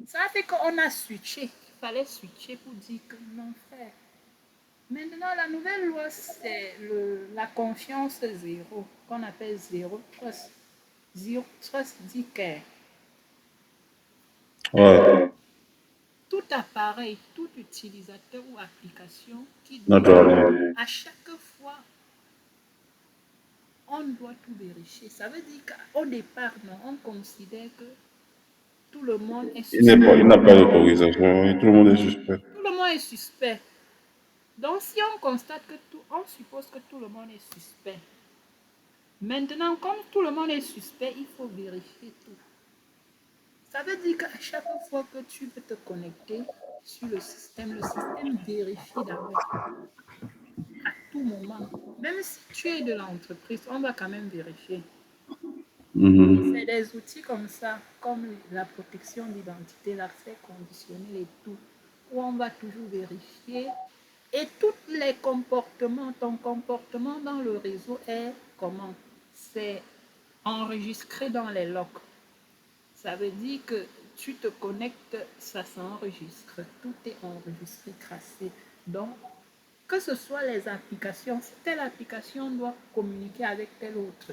ça fait qu'on a switché. Il fallait switcher pour dire que non, frère. Maintenant, la nouvelle loi, c'est la confiance zéro, qu'on appelle zéro trust. Zero trust dit que Ouais. tout appareil, tout utilisateur ou application qui doit, D'accord. à chaque fois, on doit tout vérifier. Ça veut dire qu'au départ, non, on considère que tout le monde est suspect. Il n'a pas d'autorisation. Oui, tout le monde est suspect. Tout le monde est suspect. Donc, si on constate que tout, on suppose que tout le monde est suspect. Maintenant, comme tout le monde est suspect, il faut vérifier tout. Ça veut dire qu'à chaque fois que tu veux te connecter sur le système vérifie d'abord à tout moment. Même si tu es de l'entreprise, on va quand même vérifier. C'est des outils comme ça, comme la protection d'identité, l'accès conditionnel et tout, où on va toujours vérifier. Et tous les comportements, ton comportement dans le réseau est comment? C'est enregistré dans les logs. Ça veut dire que tu te connectes, ça s'enregistre. Tout est enregistré, tracé. Donc, que ce soit les applications, si telle application doit communiquer avec telle autre,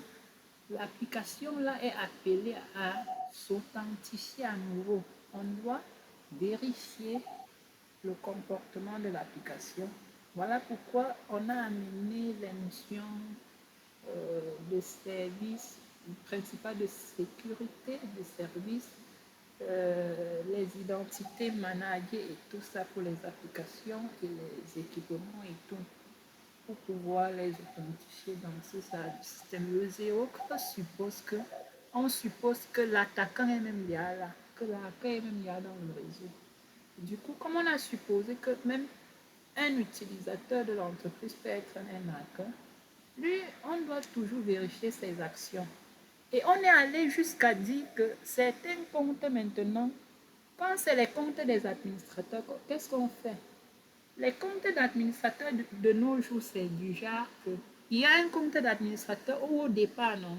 l'application là est appelée à s'authentifier à nouveau. On doit vérifier le comportement de l'application. Voilà pourquoi on a amené les notions de service principal de sécurité de service, les identités managées et tout ça pour les applications et les équipements et tout, pour pouvoir les authentifier dans ce système. Le zéro on suppose que l'attaquant est même là, que l'attaquant est même là dans le réseau. Du coup, comme on a supposé que même un utilisateur de l'entreprise peut être un hacker, lui, on doit toujours vérifier ses actions. Et on est allé jusqu'à dire que certains comptes maintenant, quand c'est les comptes des administrateurs, qu'est-ce qu'on fait? Les comptes d'administrateurs de nos jours, c'est du genre que il y a un compte d'administrateur où au départ, non,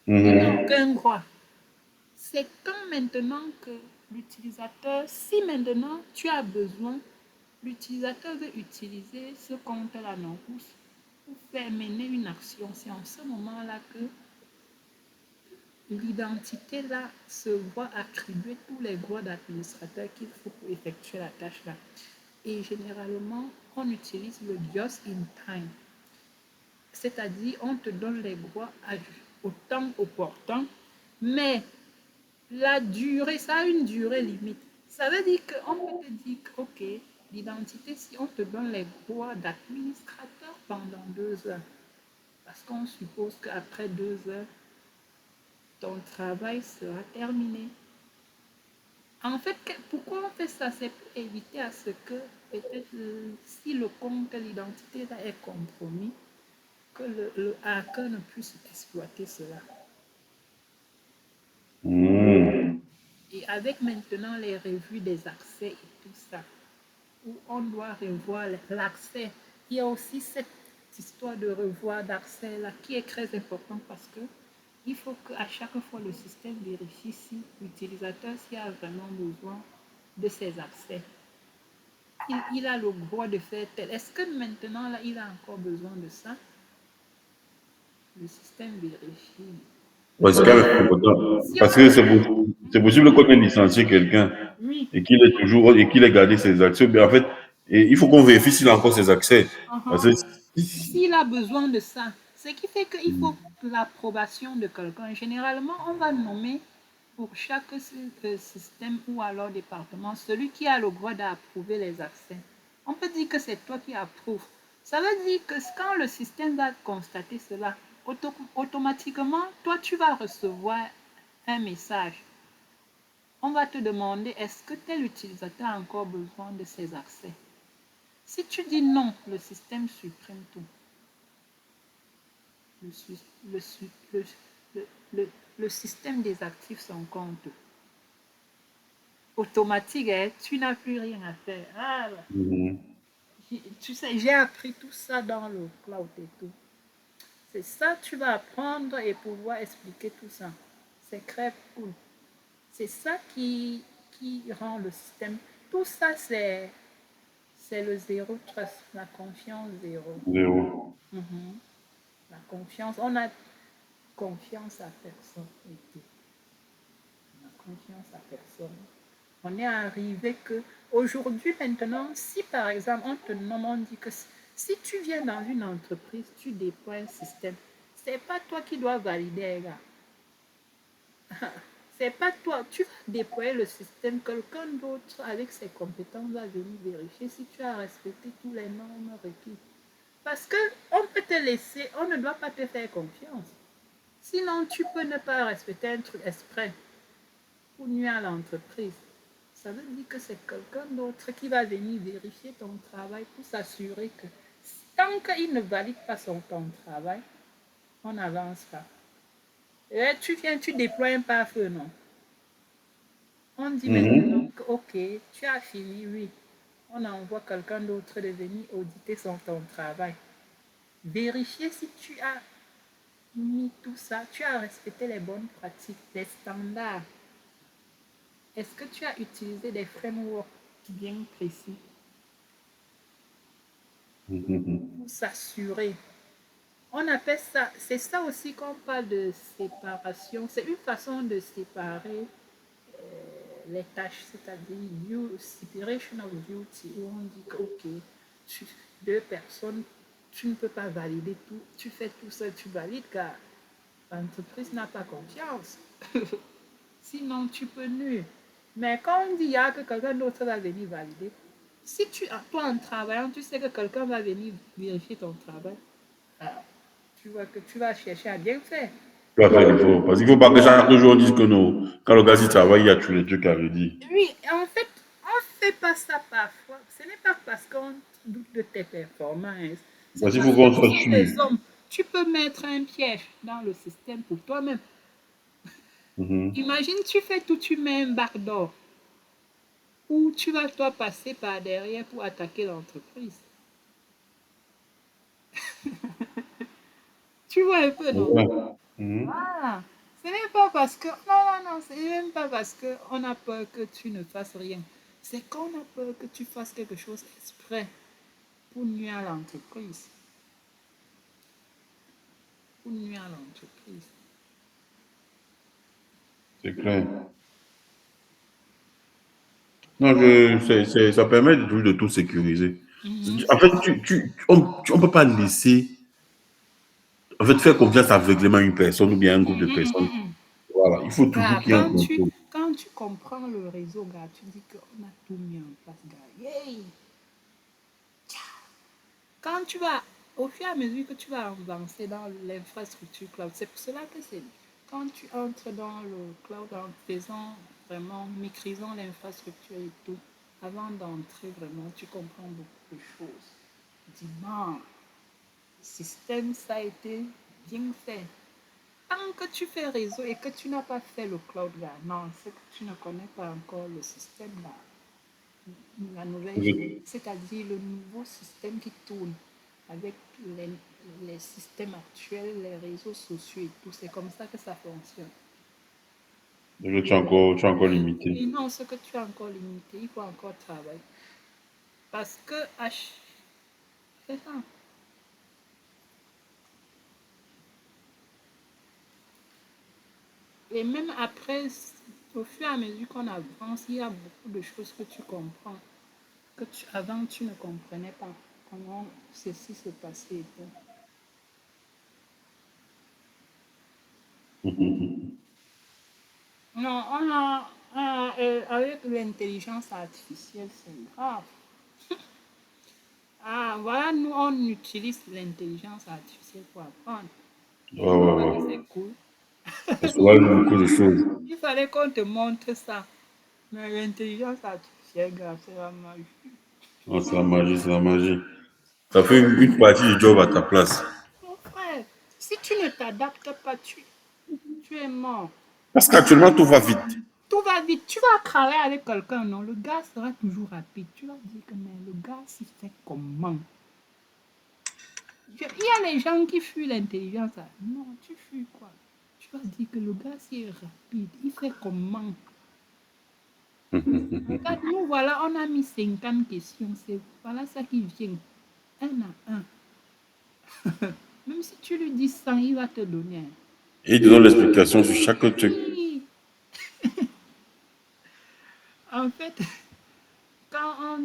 il n'a aucun droit. C'est quand maintenant que l'utilisateur, si maintenant tu as besoin, l'utilisateur veut utiliser ce compte-là, non, pour faire mener une action. C'est en ce moment-là que l'identité là se voit attribuer tous les droits d'administrateur qu'il faut pour effectuer la tâche là. Et généralement, on utilise le just in time. C'est-à-dire, on te donne les droits au temps opportun, mais la durée, ça a une durée limite. Ça veut dire qu'on peut te dire que, ok, l'identité, si on te donne les droits d'administrateur pendant 2 heures, parce qu'on suppose qu'après 2 heures, ton travail sera terminé. En fait, pourquoi on fait ça? C'est pour éviter à ce que, peut-être, si le compte, l'identité là est compromis, que le hacker ne puisse exploiter cela. Et avec maintenant les revues des accès et tout ça, où on doit revoir l'accès, il y a aussi cette histoire de revoir d'accès là qui est très important parce que il faut qu'à chaque fois le système vérifie si l'utilisateur s'il a vraiment besoin de ces accès. Il a le droit de faire tel. Est-ce que maintenant là il a encore besoin de ça? Le système vérifie. Ouais, c'est quand même important. Si Parce on que a... c'est possible qu'on ait licencié quelqu'un Oui. et qu'il ait gardé ses accès. Mais en fait, il faut qu'on vérifie s'il a encore ses accès. Parce que S'il a besoin de ça, ce qui fait qu'il faut l'approbation de quelqu'un. Généralement, on va nommer pour chaque système ou alors département celui qui a le droit d'approuver les accès. On peut dire que c'est toi qui approuves. Ça veut dire que quand le système va constater cela, automatiquement, toi, tu vas recevoir un message. On va te demander est-ce que tel utilisateur a encore besoin de ces accès. Si tu dis non, le système supprime tout. Le, le, le, le système désactive son compte. Automatique, hein, tu n'as plus rien à faire. Ah, tu sais, j'ai appris tout ça dans le cloud et tout. C'est ça, tu vas apprendre et pouvoir expliquer tout ça. C'est très cool. C'est ça qui rend le système. Tout ça, c'est le zéro trust, la confiance zéro. Zéro. Mhm. La confiance, on a confiance à personne. On a confiance à personne. On est arrivé que aujourd'hui, maintenant, si par exemple on te nomme, on dit que si tu viens dans une entreprise, tu déploies un système, c'est pas toi qui dois valider, gars. C'est pas toi, tu vas déployer le système, quelqu'un d'autre avec ses compétences va venir vérifier si tu as respecté tous les normes requises. Parce que on peut te laisser, on ne doit pas te faire confiance. Sinon, tu peux ne pas respecter un truc exprès pour nuire à l'entreprise. Ça veut dire que c'est quelqu'un d'autre qui va venir vérifier ton travail pour s'assurer que tant qu'il ne valide pas ton travail, on n'avance pas. Et tu viens, tu déploies un pare-feu, non? On dit maintenant que, ok, tu as fini, oui. On envoie quelqu'un d'autre de venir auditer ton travail. Vérifier si tu as mis tout ça, tu as respecté les bonnes pratiques, les standards. Est-ce que tu as utilisé des frameworks bien précis pour s'assurer? On appelle ça, c'est ça aussi qu'on parle de séparation. C'est une façon de séparer les tâches, c'est-à-dire separation of duty, où on dit que, ok, deux personnes, tu ne peux pas valider tout, tu fais tout seul, tu valides car l'entreprise n'a pas confiance. Sinon, tu peux nuire. Mais quand on dit il y a que quelqu'un d'autre va venir valider, si toi en travaillant, tu sais que quelqu'un va venir vérifier ton travail, ah, tu vois que tu vas chercher à bien faire. Tu vas faire l'effort. Parce qu'il ne faut pas que chaque jour on dise que non. Quand le gars il travaille, il y a tous les trucs à redire. Oui, en fait, on ne fait pas ça parfois. Ce n'est pas parce qu'on doute de tes performances. C'est Parce qu'il parce faut que qu'on nous soit sommes sûr. des hommes. Tu peux mettre un piège dans le système pour toi-même. Imagine, tu fais tout, tu mets un backdoor où tu vas toi passer par derrière pour attaquer l'entreprise. Tu vois un peu, non? Ouais. Voilà. Ce n'est pas parce que... Non, non, non, ce n'est même pas parce qu'on a peur que tu ne fasses rien. C'est qu'on a peur que tu fasses quelque chose exprès pour nuire à l'entreprise. Pour nuire à l'entreprise. C'est clair. Non, ça permet de tout sécuriser. Mhm. En fait, on peut pas laisser, en fait, faire confiance aveuglément à une personne ou bien à un groupe de personnes. Voilà, il faut toujours Gars, qu'il y ait un contrôle. quand tu comprends le réseau, gars, tu dis qu'on a tout mis en place, gars. Yay! Quand tu vas, au fur et à mesure que tu vas avancer dans l'infrastructure cloud, c'est pour cela que c'est quand tu entres dans le cloud en faisant vraiment, maîtrisant l'infrastructure et tout, avant d'entrer vraiment, tu comprends beaucoup de choses. Tu dis, non, le système, ça a été bien fait. Tant que tu fais réseau et que tu n'as pas fait le cloud, là, non, c'est que tu ne connais pas encore le système, là, la nouvelle, c'est-à-dire le nouveau système qui tourne avec les systèmes actuels, les réseaux sociaux et tout. C'est comme ça que ça fonctionne. Donc, tu es encore limité. Et non, ce que tu as encore limité, il faut encore travailler. Parce que, c'est ça. Et même après, au fur et à mesure qu'on avance, il y a beaucoup de choses que tu comprends, que avant tu ne comprenais pas comment ceci se passait et tout. Non, avec l'intelligence artificielle, c'est grave. Ah, voilà, nous, on utilise l'intelligence artificielle pour apprendre. Ouais, ouais, Pas que c'est ouais. cool. Ça soulage beaucoup de choses. Il fallait qu'on te montre ça. Mais l'intelligence artificielle, gars, c'est la magie. Non, c'est la magie, c'est la magie. Ça fait une partie du job à ta place. Mon frère, si tu ne t'adaptes pas, tu es mort. Parce qu'actuellement, tout va vite. Tout va vite. Tu vas travailler avec quelqu'un, non? Le gars sera toujours rapide. Tu vas dire que, mais le gars, s'il fait comment? Il y a les gens qui fuient l'intelligence. Non, tu fuis quoi? Tu vas dire que le gars, c'est rapide. Il fait comment? Regarde, nous, voilà, on a mis 50 questions. C'est voilà ça qui vient. Un à un. Même si tu lui dis 100, il va te donner. Et il te donne l'explication sur chaque truc. Oui. En fait, quand on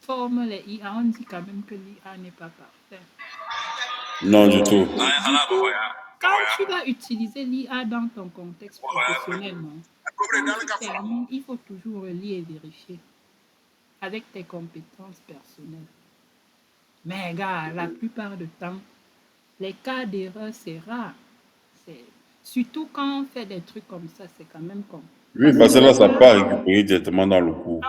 forme les IA, on dit quand même que l'IA n'est pas parfait. Non, du tout. Quand tu vas utiliser l'IA dans ton contexte professionnel, quand tu termines, il faut toujours relire et vérifier avec tes compétences personnelles. Mais gars, la plupart du temps, les cas d'erreur, c'est rare. Surtout quand on fait des trucs comme ça, c'est quand même comme. Oui, parce que là, ça n'a pas récupéré directement dans le cours.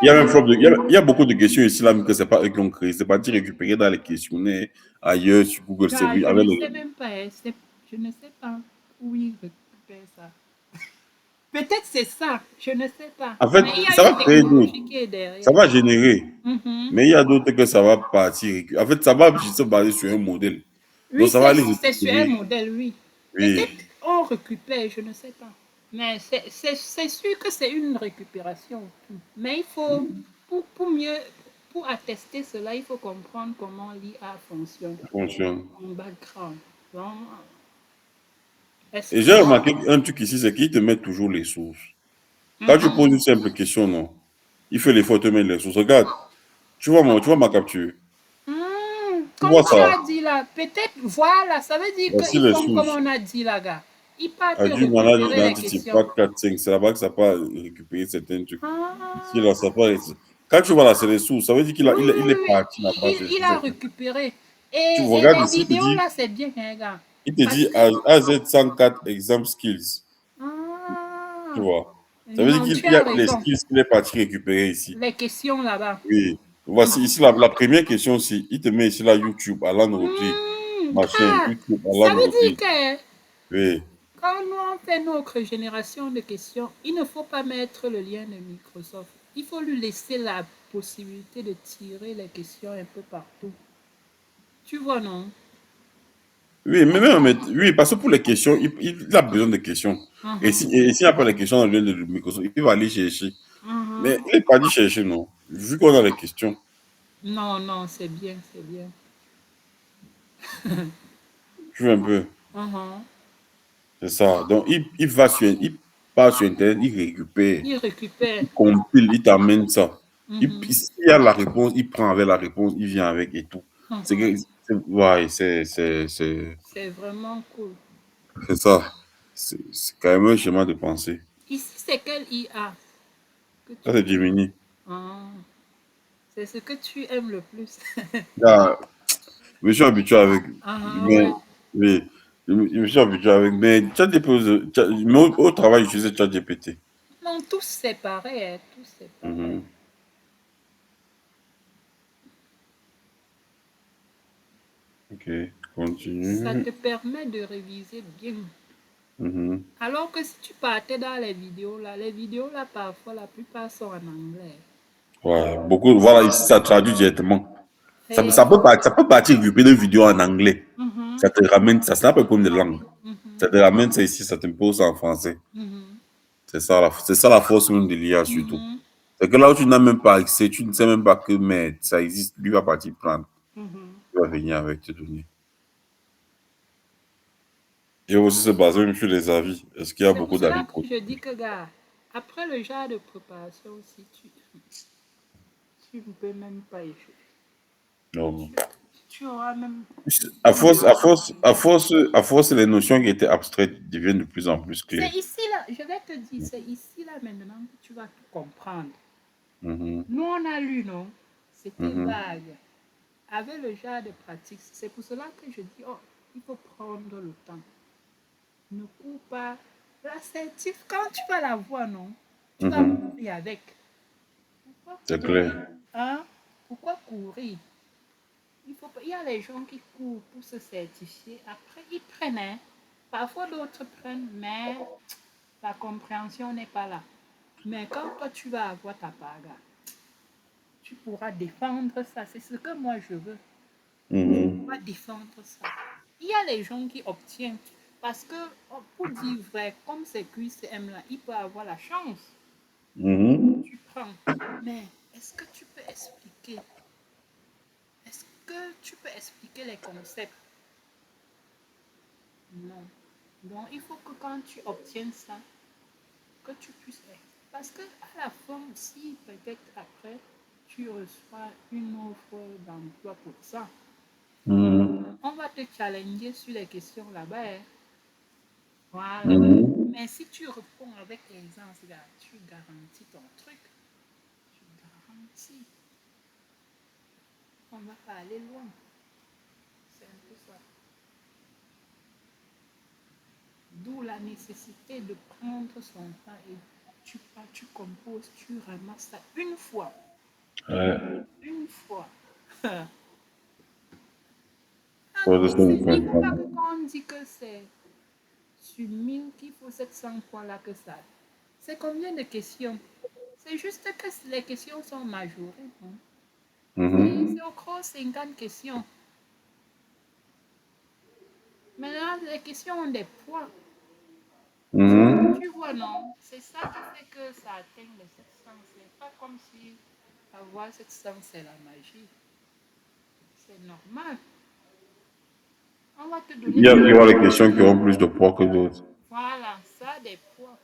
Il y a même il y a beaucoup de questions ici là que c'est pas eux qui ont créé. C'est pas récupéré dans les questionnaires ailleurs sur Google Gars, Service. je ne sais même pas. Je ne sais pas où ils récupèrent ça. Peut-être c'est ça, je ne sais pas. En fait, Mais il y ça a va une créer d'autres. technologie qui est Ça derrière. va générer. Mhm. Mais il y a d'autres que ça va partir. En fait, ça va se baser sur un modèle. Donc, Oui, ça va aller c'est sur un récupérer. modèle, oui. Oui. Peut-être on récupère, je ne sais pas. Mais c'est sûr que c'est une récupération. Mais il faut, pour mieux, pour attester cela, il faut comprendre comment l'IA fonctionne Fonctionne. en background. Donc, est-ce Et que... j'ai remarqué un truc ici, c'est qu'il te met toujours les sources. Quand tu poses une simple question, non, il fait l'effort de te mettre les sources. Regarde, tu vois ma capture. Tu Comme vois tu ça. as dit là, peut-être, voilà, ça veut dire Voici qu'ils les font comme sources. on a dit là, gars. Ils partent te Adu Malade récupérer les Identity questions. Part 4, 5. C'est là-bas que ça peut récupérer certains trucs. Ici, Ah, là, ça peut. Quand tu vois là, c'est les sources. Ça veut dire oui, il est oui, oui. parti là-bas chercher Il a certains. récupéré. Tu Et regardes les ici, vidéos là, c'est bien, hein, gars. il te Parce dit que... AZ104 exam skills. Tu Ah, vois. Ça veut dire non, qu'il tu y as a les raison. skills qu'il est parti récupérer ici. Les questions là-bas. Oui. Voici ici la première question, c'est il te met ici là YouTube, Alan Roger. Machin, Ah, YouTube, ça Alan veut dire Roger. que Oui. quand nous on fait notre génération de questions, il ne faut pas mettre le lien de Microsoft. Il faut lui laisser la possibilité de tirer les questions un peu partout. Tu vois, non? Oui, oui, parce que pour les questions, il a besoin de questions. Et Mhm, s'il n'y a pas les questions dans le lien de Microsoft, il va aller chercher. Mais mhm. il n'est pas dit chercher, non. Vu qu'on a les questions, Non, non, c'est bien, c'est bien. tu vois un peu. Mhm. C'est ça. Donc, il part sur Internet, il récupère, Il récupère. il compile, il t'amène ça. Mhm, S'il y a la réponse, il prend avec la réponse, il vient avec et tout. mhm. Ouais, C'est vraiment cool. c'est ça. C'est quand même un schéma de pensée. Ici, c'est quel IA que Ça, tu c'est aimes? Gemini. Ah, c'est ce que tu aimes le plus. Là, je me suis habitué avec. Ah, Mais, ouais. oui, je me suis habitué avec. Mais mais au travail, j'utilisais ChatGPT. Non, tous c'est pareil, hein, tous c'est pareil. Mhm. Ok, Ça continue. te permet de réviser bien. Mhm. Alors que si tu partais dans les vidéos là, parfois, la plupart sont en anglais. Ouais, beaucoup, voilà, ici, ça traduit directement. Et, Ça peut partir récupérer des vidéos en anglais. Ça mhm, te ramène, ça, c'est un peu comme des langues. Ça mhm, te ramène ça ici, ça te pose en français. mhm, C'est ça la force même de l'IA surtout. mhm, C'est que là où tu n'as même pas accès, tu ne sais même pas que, mais ça existe, lui va partir prendre. mhm. Il va venir avec tes données. Et aussi se baser même sur les avis. Est-ce qu'il y a C'est pour beaucoup cela d'avis que je dis positifs? que, gars, après le genre de préparation, si tu ne peux même pas échouer. Non. Tu auras même une À force, les notions qui étaient abstraites deviennent de plus en plus C'est claires. ici là, je vais te dire, c'est ici là maintenant que tu vas tout comprendre. Mhm, Nous, on a lu, non? C'était mhm, vague. Avec le genre de pratique, c'est pour cela que je dis, oh, il faut prendre le temps. Ne cours pas. L'assertif, quand tu vas la voir, non? Tu vas mhm. courir avec. Pourquoi C'est courir? clair. Hein? Pourquoi courir? Il y a les gens qui courent pour se certifier. Après, ils prennent. Hein. Parfois, d'autres prennent, mais la compréhension n'est pas là. Mais quand toi, tu vas avoir ta bagarre, tu pourras défendre ça. C'est ce que moi, je veux. Mhm. va défendre ça. Il y a les gens qui obtiennent. Parce que, pour dire vrai, comme c'est QCM là, il peut avoir la chance. Mhm. Tu prends. Mais est-ce que tu peux expliquer? Est-ce que tu peux expliquer les concepts? Non. Donc, il faut que quand tu obtiens ça, que tu puisses. Parce que à la fin, si peut-être après, tu reçois une offre d'emploi pour ça, Mhm. on va te challenger sur les questions là-bas, hein. Voilà. Mhm. Mais si tu réponds avec aisance, là, tu garantis ton truc. Tu garantis. On va pas aller loin. C'est un peu ça. D'où la nécessité de prendre son temps et tu pars, tu composes, tu ramasses ça une fois. Ouais. Une fois. Toi, de ce que Il ne faut pas comprendre. que quand on dit que c'est sur 1000 qu'il faut 700 points là que ça. C'est combien de questions? C'est juste que les questions sont majorées, hein. Mhm. C'est encore 50 questions. Maintenant, les questions ont des poids. Mhm. Tu vois, non? C'est ça qui fait que ça atteint les 700. C'est pas comme si avoir 700, c'est la magie. C'est normal. On va te donner Il y des... aura les questions qui auront plus de poids que d'autres. Voilà, ça a des poids.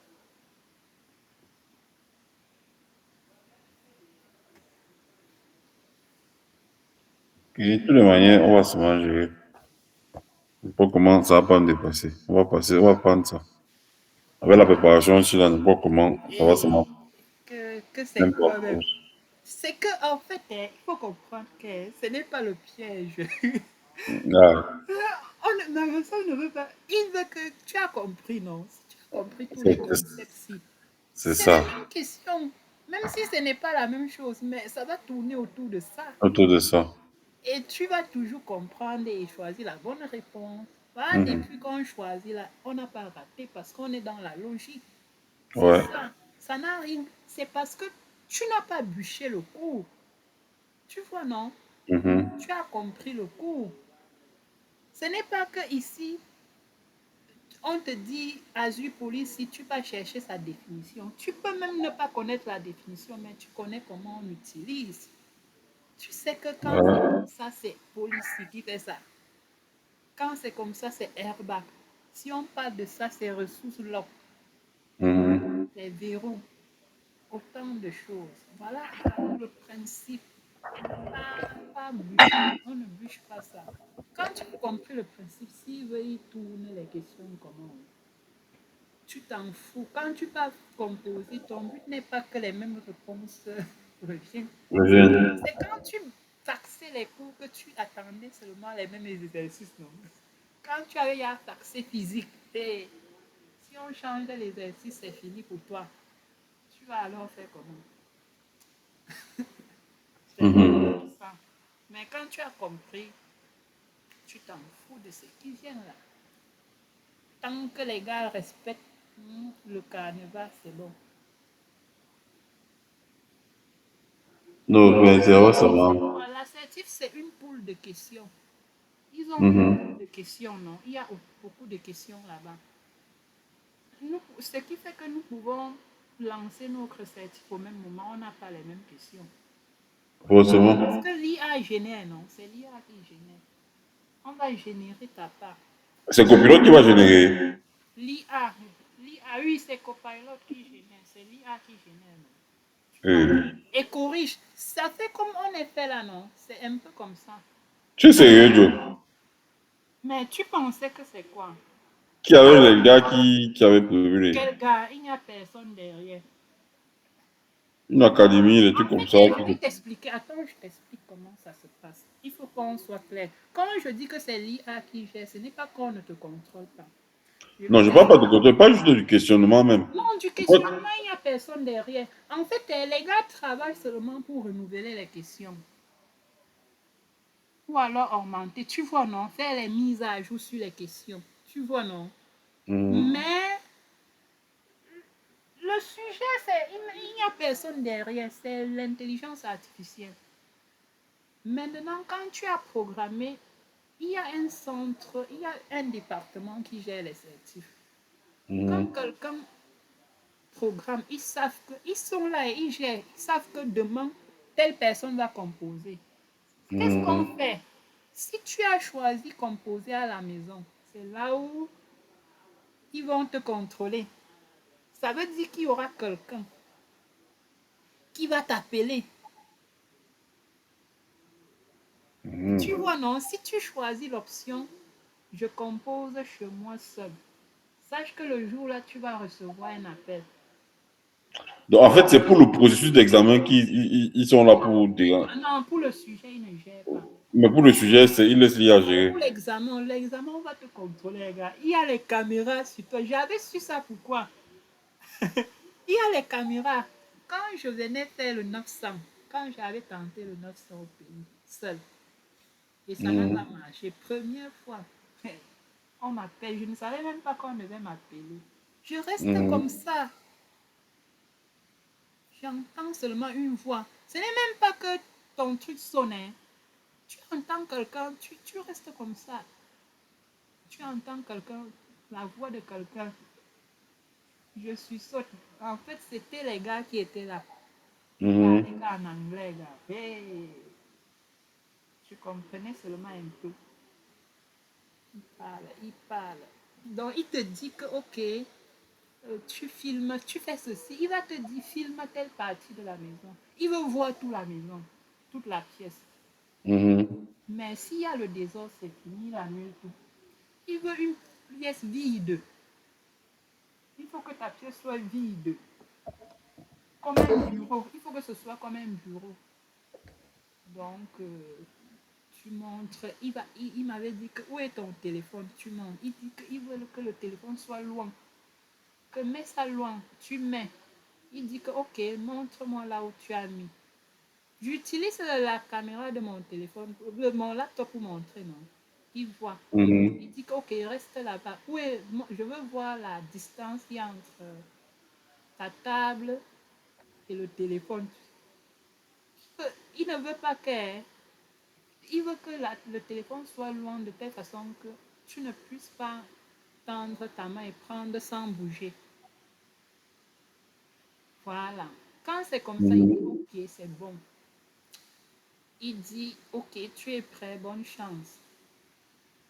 Et de toutes les manières, on va se manger. Pour comment ça va pas nous dépasser. On va prendre ça. Avec la préparation aussi, là, n'importe comment, ça va se Et marcher. que c'est quoi N'importe où. même? C'est que en fait, il faut comprendre que ce n'est pas le piège. Ah, La personne ne veut pas. Il veut que tu as compris, non? Si tu as compris tous les c'est concepts, si. c'est C'est les ça. mêmes questions. Même si ce n'est pas la même chose, mais ça va tourner autour de ça. Autour de ça. Et tu vas toujours comprendre et choisir la bonne réponse. Voilà, Mhm. depuis qu'on choisit là, on n'a pas raté parce qu'on est dans la logique. C'est Ouais. ça. Ça n'a rien. C'est parce que tu n'as pas bûché le cours. Tu vois, non? Mhm. Tu as compris le cours. Ce n'est pas que ici, on te dit Azure Police, si tu vas chercher sa définition. Tu peux même ne pas connaître la définition, mais tu connais comment on l'utilise. Tu sais que quand c'est Ouais. comme ça, c'est Police qui fait ça. Quand c'est comme ça, c'est airbag. Si on parle de ça, c'est ressources lock, Mhm. les verrous, autant de choses. Voilà le principe. Pas bûcher. On ne bûche pas ça. Quand tu as compris le principe, s'il veut y tourner les questions comment, tu t'en fous. Quand tu vas composer, ton but n'est pas que les mêmes réponses reviennent. Je viens. C'est quand tu taxais les cours que tu attendais seulement les mêmes exercices, non? Quand tu avais à taxer physique, et si on change l'exercice, c'est fini pour toi. Tu vas alors faire comment? C'est un peu Mhm. comme ça. Mais quand tu as compris, tu t'en fous de ce qui vient là. Tant que les gars respectent le carnaval, c'est bon. Non, mais ça va. L'assertif, c'est une poule de questions. Ils ont une poule Mhm. de questions, non? Il y a beaucoup de questions là-bas. Ce qui fait que nous pouvons lancer notre certif au même moment, on n'a pas les mêmes questions. Parce Forcément. que l'IA génère, non? C'est l'IA qui génère. On va générer ta part. C'est Copilot qui va générer. L'IA, l'IA, oui, c'est Copilot qui génère. C'est l'IA qui génère, non? Tu parles. Eh. Et corrige. Ça fait comme on est fait là, non? C'est un peu comme ça. Tu es sérieux, Joe? Mais tu pensais que c'est quoi? Qui avait les gars qui avaient prévu Quel gars? Il n'y a personne derrière. une académie, des trucs En comme fait, ça. je vais t'expliquer. Attends, je t'explique comment ça se passe. Il faut qu'on soit clair. Quand je dis que c'est l'IA qui gère, ce n'est pas qu'on ne te contrôle pas. Je vais Non, je ne parle t'expliquer. pas de contrôle, pas juste du questionnement même. Non, du En fait, questionnement, il n'y a personne derrière. En fait, les gars travaillent seulement pour renouveler les questions. Ou alors augmenter. Tu vois, non? Faire les mises à jour sur les questions. Tu vois, non? mhm. Mais le sujet, c'est il n'y a personne derrière. C'est l'intelligence artificielle. Maintenant, quand tu as programmé il y a un centre, il y a un département qui gère les certifs. Quand Mhm. quelqu'un programme, ils sont là et ils gèrent, ils savent que demain, telle personne va composer. Qu'est-ce qu'on Mhm. fait? Si tu as choisi composer à la maison, c'est là où ils vont te contrôler. Ça veut dire qu'il y aura quelqu'un qui va t'appeler. Tu Mhm. vois, non? Si tu choisis l'option, je compose chez moi seul. Sache que le jour là, tu vas recevoir un appel. Donc, en fait, c'est pour le processus d'examen qu'ils sont là pour dire. Non, pour le sujet, il ne gère pas. Mais pour le sujet, ils laissent l'IA Pour gérer. l'examen, on va te contrôler, les gars. Il y a les caméras sur toi. J'avais su ça pourquoi? Il y a les caméras. Quand je venais faire le 900, quand j'avais tenté le 900 au pays, seul, et ça n'a pas Mhm. marché, première fois, on m'appelle. Je ne savais même pas qu'on devait m'appeler. Je reste comme Mhm. ça. J'entends seulement une voix. Ce n'est même pas que ton truc sonne, hein. Tu entends quelqu'un, tu restes comme ça. Tu entends quelqu'un, la voix de quelqu'un. Je suis saute. En fait, c'était les gars qui étaient là. Ils parlaient Mhm. en anglais, gars. Hey, je comprenais seulement un peu. Ils parlent, ils parlent. Donc, il te dit que, ok, tu filmes, tu fais ceci. Il va te dire, filme telle partie de la maison. Il veut voir toute la maison, toute la pièce. Mhm. Mais s'il y a le désordre, c'est fini, il annule tout. Il veut une pièce vide. Il faut que ta pièce soit vide. Comme un bureau. Il faut que ce soit comme un bureau. Donc, tu montres. Il m'avait dit que où est ton téléphone? Tu montres. Il dit qu'il veut que le téléphone soit loin. Que mets ça loin. Tu mets. Il dit que ok, montre-moi là où tu as mis. J'utilise la caméra de mon téléphone, de mon laptop pour montrer, non? Il voit. Il Mhm. dit que ok, reste là-bas. Oui, je veux voir la distance qu'il y a entre ta table et le téléphone. Il ne veut pas que. Il veut que le téléphone soit loin de telle façon que tu ne puisses pas tendre ta main et prendre sans bouger. Voilà. Quand c'est comme ça, il dit Mhm. ok, c'est bon. Il dit ok, tu es prêt, bonne chance.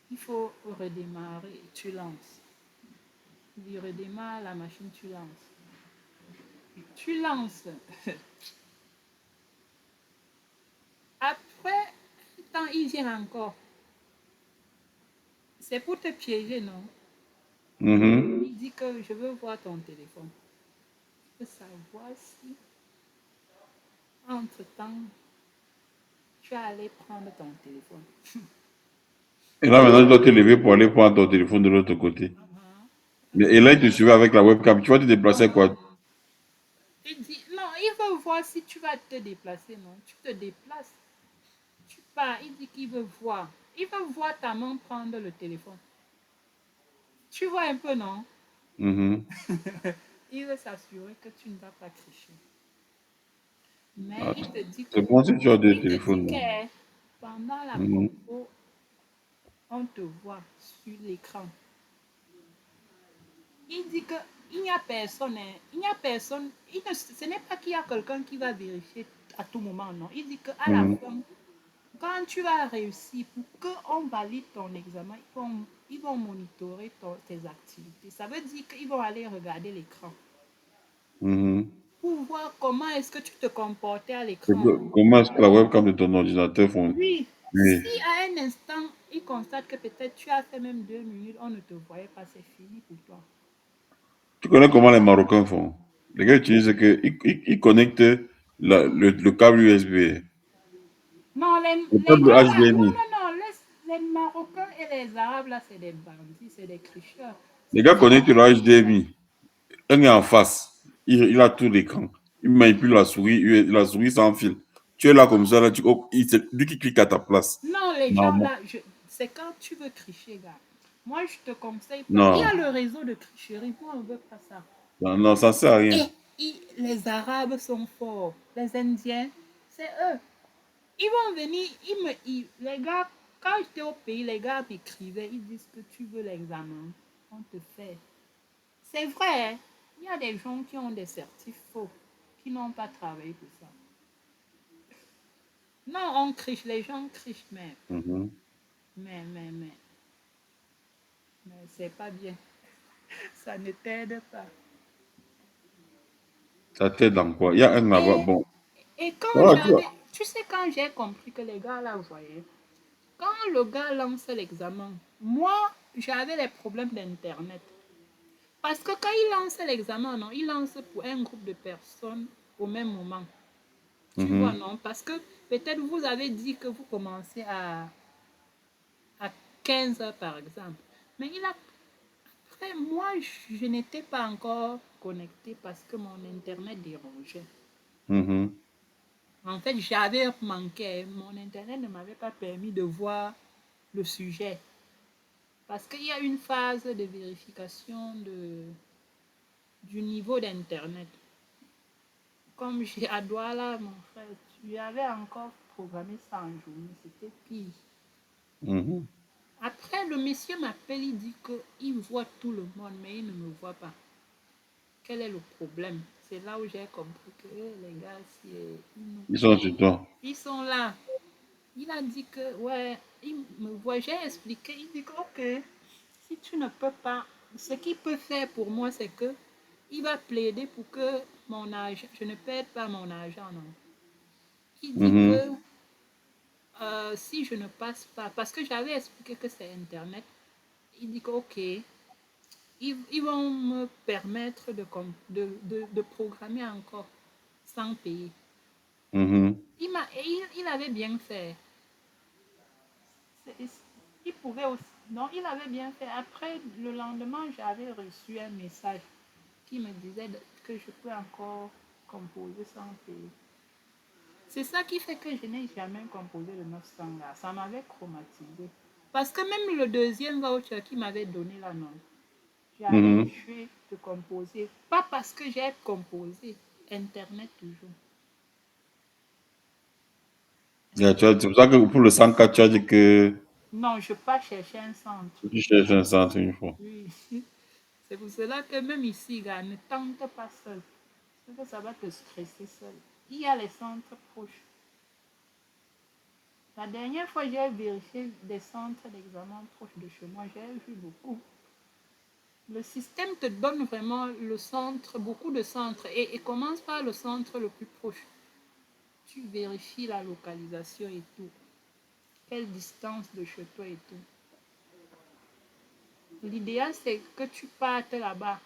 Il faut redémarrer, tu lances. Il dit redémarre la machine, tu lances. Tu lances. Après, quand il vient encore, c'est pour te piéger, non? Mhm. Il dit que je veux voir ton téléphone. Je veux savoir si, entre-temps, tu as allé prendre ton téléphone. Et là, maintenant, tu dois te lever pour aller prendre ton téléphone de l'autre côté. Uh-huh. Et là, il te suivait avec la webcam. Tu vas te déplacer quoi? Il dit, non, il veut voir si tu vas te déplacer, non? Tu te déplaces, tu pars. Il dit qu'il veut voir. Il veut voir ta main prendre le téléphone. Tu vois un peu, non? Mhm. Il veut s'assurer que tu ne vas pas tricher. Mais Ah, il te dit que, c'est bon si tu as deux il te dit téléphones. Là. que pendant la Mhm. compo, on te voit sur l'écran. Il dit que il n'y a personne, hein. Il n'y a personne. Ce n'est pas qu'il y a quelqu'un qui va vérifier à tout moment, non. Il dit qu'à la Mhm. fin, quand tu vas réussir, pour qu'on valide ton examen, ils vont monitorer tes activités. Ça veut dire qu'ils vont aller regarder l'écran Mhm. pour voir comment est-ce que tu te comportais à Et l'écran. comment est-ce que la webcam de ton ordinateur font? Oui, Oui. si à un instant, ils constatent que peut-être tu as fait même 2 minutes, on ne te voyait pas, c'est fini pour toi. Tu connais comment les Marocains font? Les gars utilisent que ils connectent le câble USB. Non, Le les câble gars là, non, HDMI. non, non, les Marocains et les Arabes là, c'est des bandits, c'est des tricheurs. Les C'est gars des gens connectent le qui... HDMI. Un est en face. Il a tout l'écran. Il manipule la souris sans fil. Tu es là comme ça, là, oh, c'est lui qui clique à ta place. Non, les gens Non, là, c'est quand tu veux tricher, gars. Moi, je te conseille pas. Il y a non, le réseau de tricherie, moi, on ne veut pas ça. non, non, ça sert à rien. Et les Arabes sont forts, les Indiens, c'est eux. Ils vont venir, les gars Quand j'étais au pays, les gars m'écrivaient, ils disent que tu veux l'examen, on te fait. C'est vrai, hein. Il y a des gens qui ont des certifs faux, qui n'ont pas travaillé pour ça. Non, on triche, les gens trichent, Mhm. mais, mais, mais, mais c'est pas bien. Ça ne t'aide pas. Ça t'aide dans quoi? Il y a un là-bas. Et, Bon. et quand Voilà, tu vois. j'avais, tu sais, quand j'ai compris que les gars là voyaient, quand le gars lance l'examen, moi, j'avais les problèmes d'Internet. Parce que quand il lance l'examen, non, il lance pour un groupe de personnes au même moment. Tu vois, Mhm. non? Parce que peut-être vous avez dit que vous commencez à 15 heures, par exemple. Mais il a... Après, moi, je n'étais pas encore connectée parce que mon Internet dérangeait. Mhm. En fait, j'avais manqué. Mon Internet ne m'avait pas permis de voir le sujet. Parce qu'il y a une phase de vérification du niveau d'Internet. Comme j'ai à Douala, mon frère, tu avais encore programmé ça en journée. C'était pire. Mhm. Après, le monsieur m'appelle, il dit qu'il voit tout le monde, mais il ne me voit pas. Quel est le problème? C'est là où j'ai compris que les gars, si, ils nous Ils sont sur payent. toi. Ils sont là. Il a dit que, ouais, il me voit, j'ai expliqué. Il dit que, ok, si tu ne peux pas, ce qu'il peut faire pour moi, c'est que il va plaider pour que mon argent, je ne perde pas mon argent, non. Il dit Mhm. que si je ne passe pas, parce que j'avais expliqué que c'est Internet, il dit que, ok, ils vont me permettre de programmer encore sans payer. Mhm. Il avait bien fait. Il pouvait aussi. Non, il avait bien fait. Après, le lendemain, j'avais reçu un message qui me disait que je peux encore composer sans payer. C'est ça qui fait que je n'ai jamais composé le 900 là. Ça m'avait traumatisé. Parce que même le deuxième voucher qui m'avait donné la note, j'avais Mhm. échoué de composer. Pas parce que j'ai composé. Internet toujours. C'est pour ça que pour le 104, tu as dit que Non, je ne pas chercher un centre. tu cherches un centre une fois. Oui. C'est pour cela que même ici, gars, ne tente pas seul. Parce que ça va te stresser seul. Il y a les centres proches. La dernière fois, j'ai vérifié des centres d'examen proches de chez moi. J'ai vu beaucoup. Le système te donne vraiment le centre, beaucoup de centres. Et commence par le centre le plus proche. Tu vérifies la localisation et tout. Quelle distance de chez toi et tout. L'idéal, c'est que tu partes là-bas.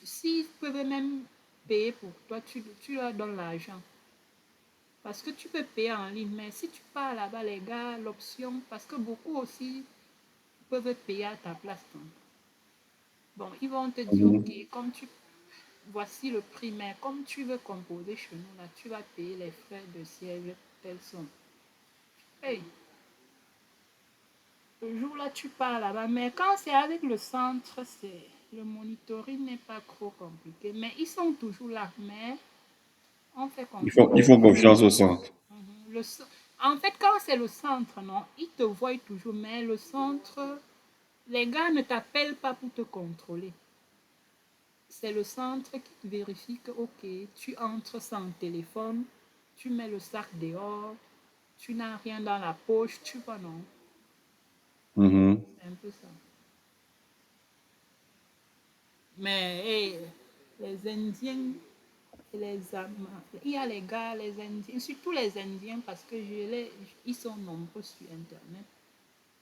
S'ils peuvent même payer pour toi, tu leur donnes l'argent. Parce que tu peux payer en ligne, mais si tu pars là-bas, les gars, l'option, parce que beaucoup aussi peuvent payer à ta place. Donc. Bon, ils vont te dire, ok, Mhm. voici le prix, mais comme tu veux composer chez nous, là, tu vas payer les frais de siège, telle somme. Hey, le jour là, tu pars là-bas, mais quand c'est avec le centre, le monitoring n'est pas trop compliqué, mais ils sont toujours là, mais on fait Ils confiance. font confiance au centre. Mhm. En fait, quand c'est le centre, non, ils te voient toujours, mais le centre, les gars ne t'appellent pas pour te contrôler. C'est le centre qui vérifie que, ok, tu entres sans téléphone, tu mets le sac dehors, tu n'as rien dans la poche, tu vois, non. Mhm. C'est un peu ça. Mais hey, les Indiens et les Américains, il y a les gars, les Indiens, surtout les Indiens, parce que ils sont nombreux sur Internet.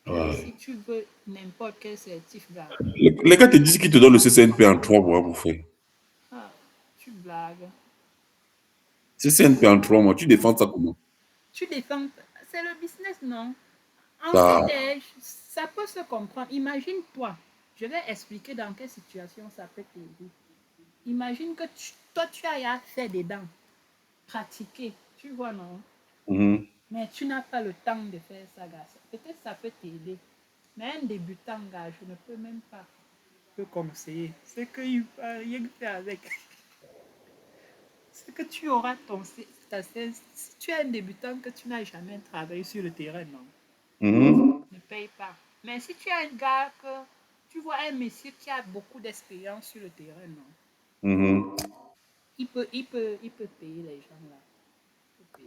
Si Ouais. tu veux n'importe quel certificat, Les gars te disent qu'ils te donnent le CCNP en 3 mois, mon frère. ah, tu blagues. CCNP en 3 mois, tu défends ça comment? Tu défends. C'est le business, non? En fait, Ah. ça peut se comprendre. Imagine-toi, je vais expliquer dans quelle situation ça peut t'aider. Imagine que toi, tu as à faire des dents, pratiquer, tu vois, non? Mhm. Mais tu n'as pas le temps de faire ça, gars. Peut-être ça peut t'aider. Mais un débutant, gars, je ne peux même pas te conseiller. C'est qu'il ne peut rien faire avec. C'est que tu auras si tu es un débutant que tu n'as jamais travaillé sur le terrain, non? Mhm. Ne paye pas. Mais si tu as un gars que, tu vois un monsieur qui a beaucoup d'expérience sur le terrain, non, Mhm. il peut payer les gens là. Il peut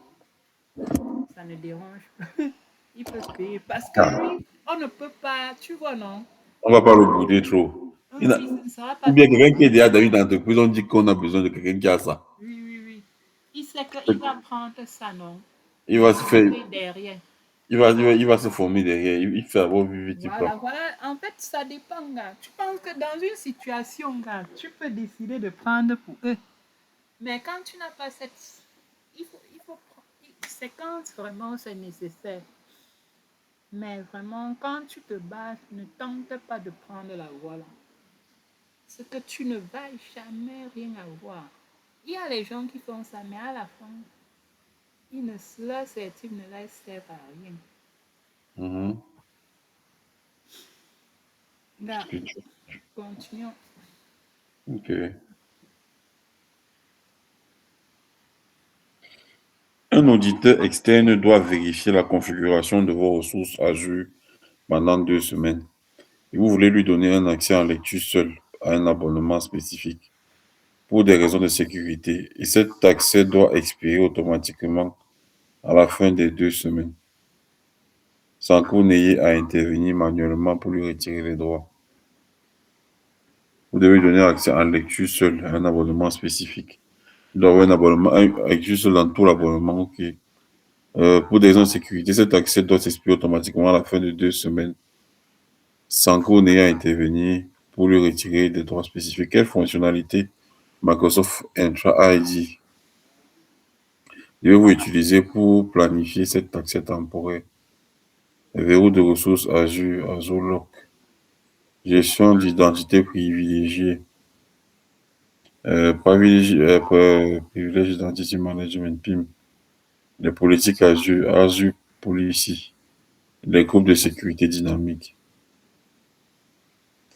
payer. Ça ne dérange pas. Il peut payer. Parce que Ah, lui, on ne peut pas, tu vois, non? on va pas le bouder trop. Oui, ce ne sera Ou pas bien trop. quelqu'un qui est déjà dans une entreprise, on dit qu'on a besoin de quelqu'un qui a ça. Oui, oui, oui. Il sait qu'il va prendre ça, non? Il Et va se faire, monter derrière. il va se former derrière. Il fait avoir vite, vite, il prend. Voilà, voilà. En fait, ça dépend, gars. Tu penses que dans une situation, gars, tu peux décider de prendre pour eux. Mais quand tu n'as pas cette... il faut prendre... C'est quand vraiment c'est nécessaire. Mais vraiment, quand tu te bats, ne tente pas de prendre la voie là. C'est que tu ne vas jamais rien avoir. Il y a les gens qui font ça, mais à la fin, leurs certifs ne leur servent à rien. Mhm. Gars, continuons. Ok. Un auditeur externe doit vérifier la configuration de vos ressources Azure pendant 2 semaines. Et vous voulez lui donner un accès en lecture seul à un abonnement spécifique pour des raisons de sécurité. Et cet accès doit expirer automatiquement à la fin des 2 semaines, sans que vous n'ayez à intervenir manuellement pour lui retirer les droits. Vous devez donner accès en lecture seul à un abonnement spécifique. Il doit avoir un abonnement, un lecture seul dans tout l'abonnement. Ok. Pour des raisons de sécurité, cet accès doit s'expirer automatiquement à la fin de 2 semaines, sans que vous n'ayez à intervenir pour lui retirer des droits spécifiques. Quelle fonctionnalité Microsoft Entra ID devez-vous utiliser pour planifier cet accès temporaire? Verrou de ressources Azure, Azure Lock, gestion d'identité privilégiée, privilège Identity Management, PIM, les politiques Azure, Azure Policy, les groupes de sécurité dynamique.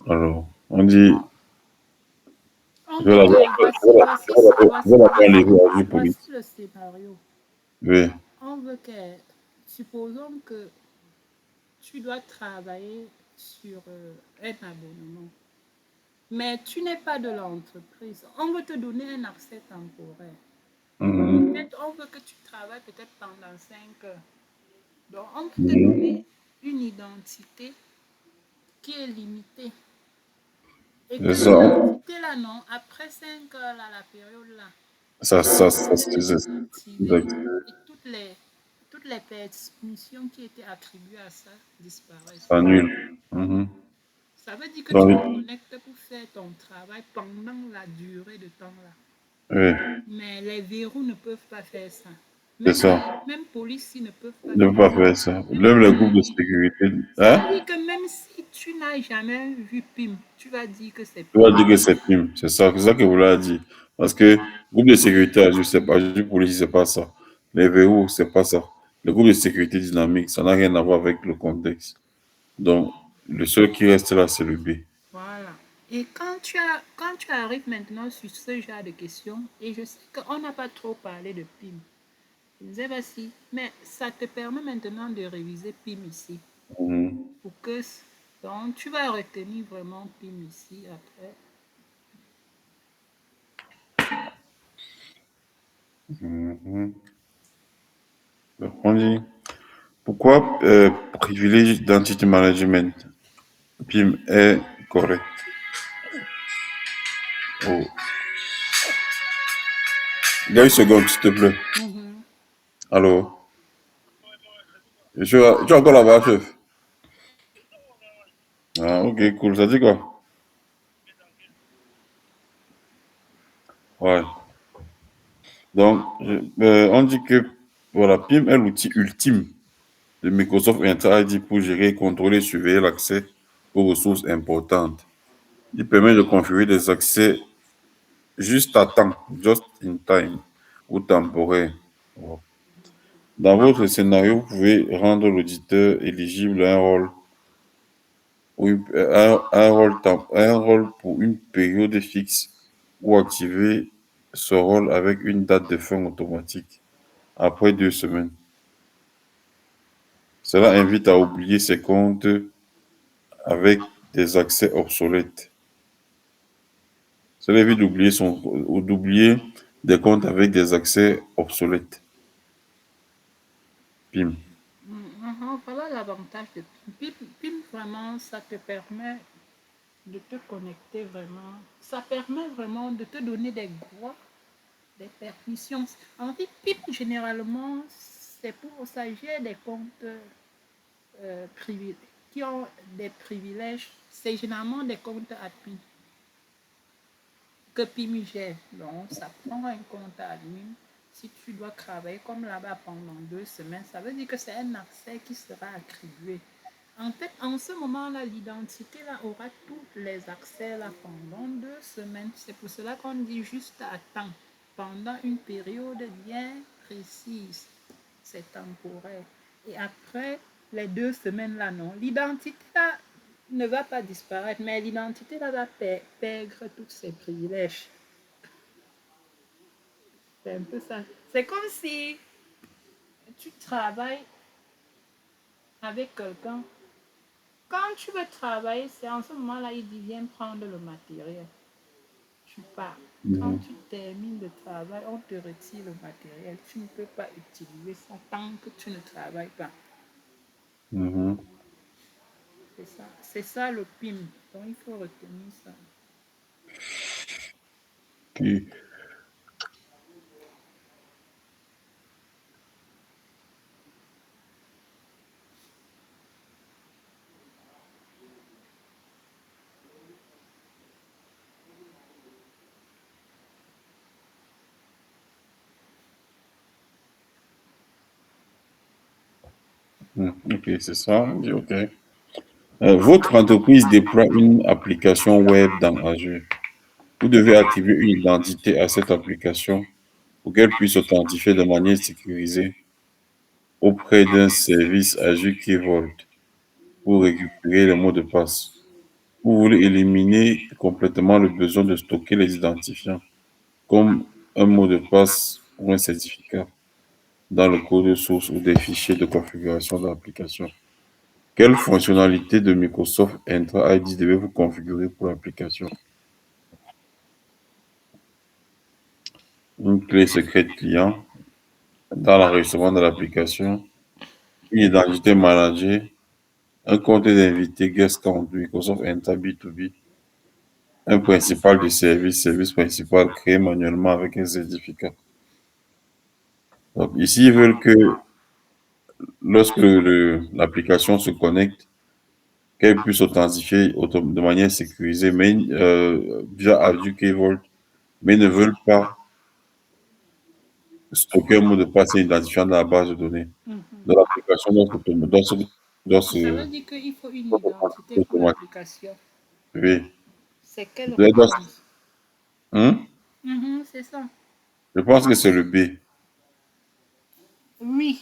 Alors, on dit, On je vais veut la voir, que, je vais la voir enlever Azure voici Policy. le scénario. Oui. On veut que, supposons que tu dois travailler sur un abonnement, mais tu n'es pas de l'entreprise. On veut te donner un accès temporaire. Mhm. Peut-être on veut que tu travailles peut-être pendant 5 heures. Donc, on peut te Mhm. donner une identité qui est limitée. Et C'est que ça. l'identité là, non, après 5 heures là, la période là, elle est désactivée. Et toutes les permissions qui étaient attribuées à ça disparaissent. Ça annule. Mhm. Ça veut dire que tu te Donc, connectes pour faire ton travail pendant la durée de temps là. oui, Mais les verrous ne peuvent pas faire ça. c'est Même, ça. même police ne peuvent pas Ne faire peut pas ça. faire ça. Même Même les groupes de PIM. sécurité. Ça Hein? veut dire que même si tu n'as jamais vu PIM, tu vas dire que c'est Tu vas PIM. dire que c'est PIM. C'est ça que vous l'avez dit. Parce que groupe de sécurité Azure, c'est pas Azure Police, c'est pas ça. Les verrous, c'est pas ça. Le groupe de sécurité dynamique, ça n'a rien à voir avec le contexte. Donc, le seul qui reste là, c'est le B. Voilà. Et quand tu arrives maintenant sur ce genre de questions, et je sais qu'on n'a pas trop parlé de PIM, je ne sais pas si, mais ça te permet maintenant de réviser PIM ici. Mhm. Pour que, donc, tu vas retenir vraiment PIM ici après. Mhm. Donc, on dit, pourquoi privilège d'entity management PIM est correct? Oh. Il y a une seconde, s'il te plaît. Mhm. Allô? Tu es encore là-bas, chef? Ah, ok, cool. Ça dit quoi? Ouais. Donc, on dit que voilà, PIM est l'outil ultime de Microsoft Entra ID pour gérer, contrôler et surveiller l'accès aux ressources importantes. Il permet de configurer des accès juste à temps, just in time, ou temporaire. Wow. Dans votre scénario, vous pouvez rendre l'auditeur éligible à un rôle, un rôle pour une période fixe ou activer ce rôle avec une date de fin automatique après 2 semaines. Cela invite à oublier ses comptes avec des accès obsolètes. Cela évite d'oublier des comptes avec des accès obsolètes. PIM. Voilà l'avantage de PIM. PIM, vraiment, ça te permet de te connecter vraiment. Ça permet vraiment de te donner des droits, des permissions. En fait, PIM, généralement, c'est pour s'agir des comptes qui ont des privilèges. C'est généralement des comptes admin que PIM gère. Donc, ça prend un compte admin. Si tu dois travailler comme là-bas pendant 2 semaines, ça veut dire que c'est un accès qui sera attribué. En fait, en ce moment-là, l'identité là, aura tous les accès là, pendant 2 semaines. C'est pour cela qu'on dit juste attends pendant une période bien précise. C'est temporaire. Et après les 2 semaines là, non. L'identité là ne va pas disparaître, mais l'identité là va perdre tous ses privilèges. C'est un peu ça. C'est comme si tu travailles avec quelqu'un. Quand tu veux travailler, c'est en ce moment-là, il dit viens prendre le matériel. Tu pars. Quand Mhm. tu termines le travail, on te retire le matériel. Tu ne peux pas utiliser ça tant que tu ne travailles pas. Mhm. C'est ça. C'est ça le PIM. Donc il faut retenir ça. Qui- Ok, c'est ça. Ok. Votre entreprise déploie une application web dans Azure. Vous devez attribuer une identité à cette application pour qu'elle puisse authentifier de manière sécurisée auprès d'un service Azure Key Vault pour récupérer les mots de passe. Vous voulez éliminer complètement le besoin de stocker les identifiants, comme un mot de passe ou un certificat, dans le code source ou des fichiers de configuration de l'application. Quelle fonctionnalité de Microsoft Entra ID devez-vous configurer pour l'application? Une clé secrète client dans l'enregistrement de l'application, une identité manager, un compte d'invité guest count Microsoft Entra B2B, un principal de service, service principal créé manuellement avec un certificat. Donc ici, ils veulent que lorsque l'application se connecte, qu'elle puisse authentifier de manière sécurisée, mais via Azure Key Vault, mais ne veulent pas stocker un mot de passe et identifiant dans la base de données. Mhm. Donc l'application Ça veut dire qu'il faut une doit identité pour automatiquement l'application. activer. C'est quelle Elle doit- référence? Hein? C'est ça. Je pense que c'est le B. Oui,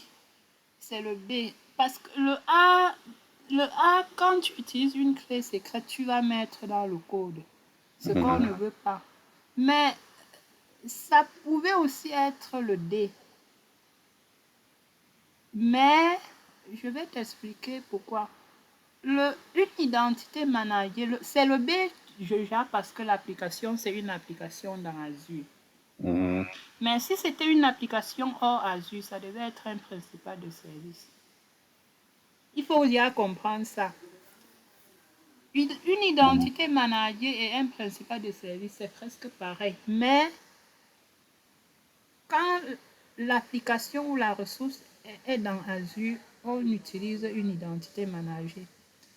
c'est le B. Parce que le A, quand tu utilises une clé secrète, tu vas mettre dans le code ce qu'on ne Mhm. veut pas. Mais ça pouvait aussi être le D. Mais je vais t'expliquer pourquoi. Une identité manager, c'est le B, je gère parce que l'application, c'est une application dans Azure. Mhm. Mais si c'était une application hors Azure, ça devait être un principal de service. Il faut bien comprendre ça. Une identité manager et un principal de service, c'est presque pareil. Mais quand l'application ou la ressource est dans Azure, on utilise une identité manager.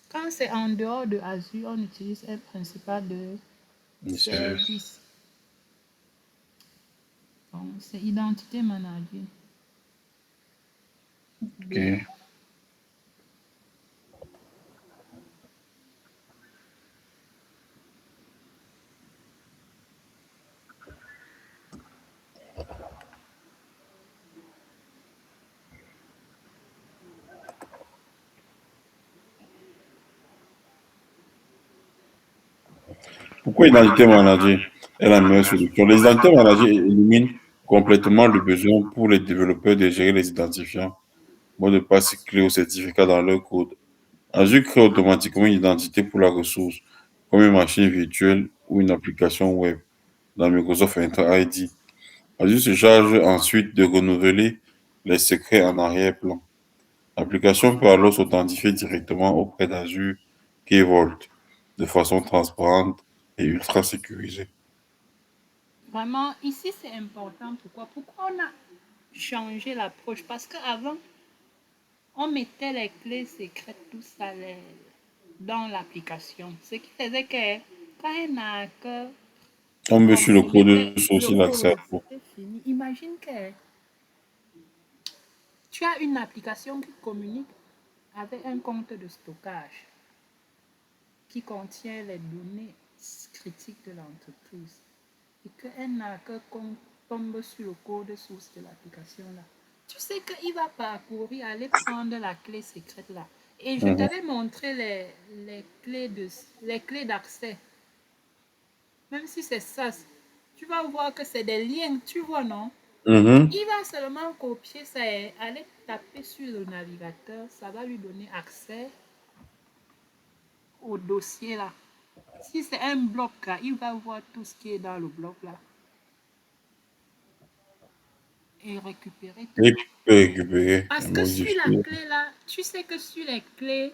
Quand c'est en dehors de Azure, on utilise un principal de Le service. service. Donc, c'est identité manager. B. Ok. Pourquoi Identité Manager est la meilleure solution? Les identités managers éliminent complètement le besoin pour les développeurs de gérer les identifiants mot de passe, clé ou certificat dans leur code. Azure crée automatiquement une identité pour la ressource, comme une machine virtuelle ou une application web dans Microsoft Entra ID. Azure se charge ensuite de renouveler les secrets en arrière-plan. L'application peut alors s'authentifier directement auprès d'Azure Key Vault de façon transparente et ultra sécurisée. Vraiment, ici, c'est important. Pourquoi? Pourquoi on a changé l'approche? Parce qu'avant, on mettait les clés secrètes, tout ça, dans l'application. Ce qui faisait que quand un hacker Tomber sur le mettait code source, le il accède. code, c'était fini. Imagine que tu as une application qui communique avec un compte de stockage qui contient les données critiques de l'entreprise et qu'un hacker tombe sur le code source de l'application là. Tu sais qu'il va parcourir, aller prendre la clé secrète là. Et je Mhm. t'avais montré les clés d'accès. Même si c'est ça, tu vas voir que c'est des liens, tu vois, non? Mhm. Il va seulement copier ça et aller taper sur le navigateur. Ça va lui donner accès au dossier là. Si c'est un bloc là, il va voir tout ce qui est dans le bloc là et récupérer tout. Et tu peux récupérer et Parce que sur la modifier clé là, tu sais que sur les clés,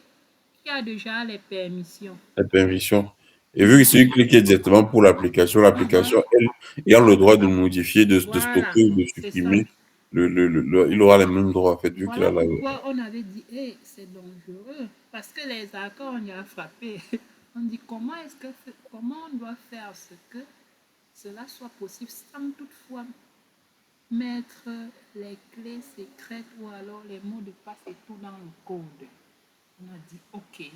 il y a déjà les permissions. la permission. Et vu que c'est une clé qui est directement pour l'application, Mhm. l'application, elle, ayant le droit de modifier, de Voilà, stocker ou de c'est ça. supprimer, il aura les mêmes droits, en fait, vu qu'il a Voilà la. pourquoi on avait dit, hey, c'est dangereux. Parce que les accords, on y a frappé. On dit comment on doit faire ce que cela soit possible sans toutefois mettre les clés secrètes ou alors les mots de passe et tout dans le code. On a dit, OK,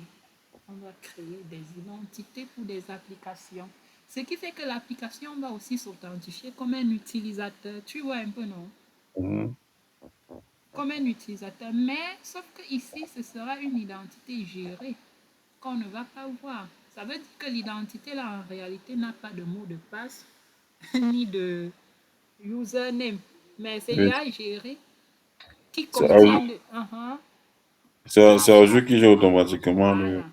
on doit créer des identités pour des applications. Ce qui fait que l'application va aussi s'authentifier comme un utilisateur. Tu vois un peu, non? Mhm. Comme un utilisateur. Mais sauf que ici, ce sera une identité gérée qu'on ne va pas voir. Ça veut dire que l'identité, là, en réalité, n'a pas de mot de passe ni de username. Mais c'est Oui. IA géré qui C'est contient de... Uh-huh. C'est un jeu qui gère automatiquement Voilà.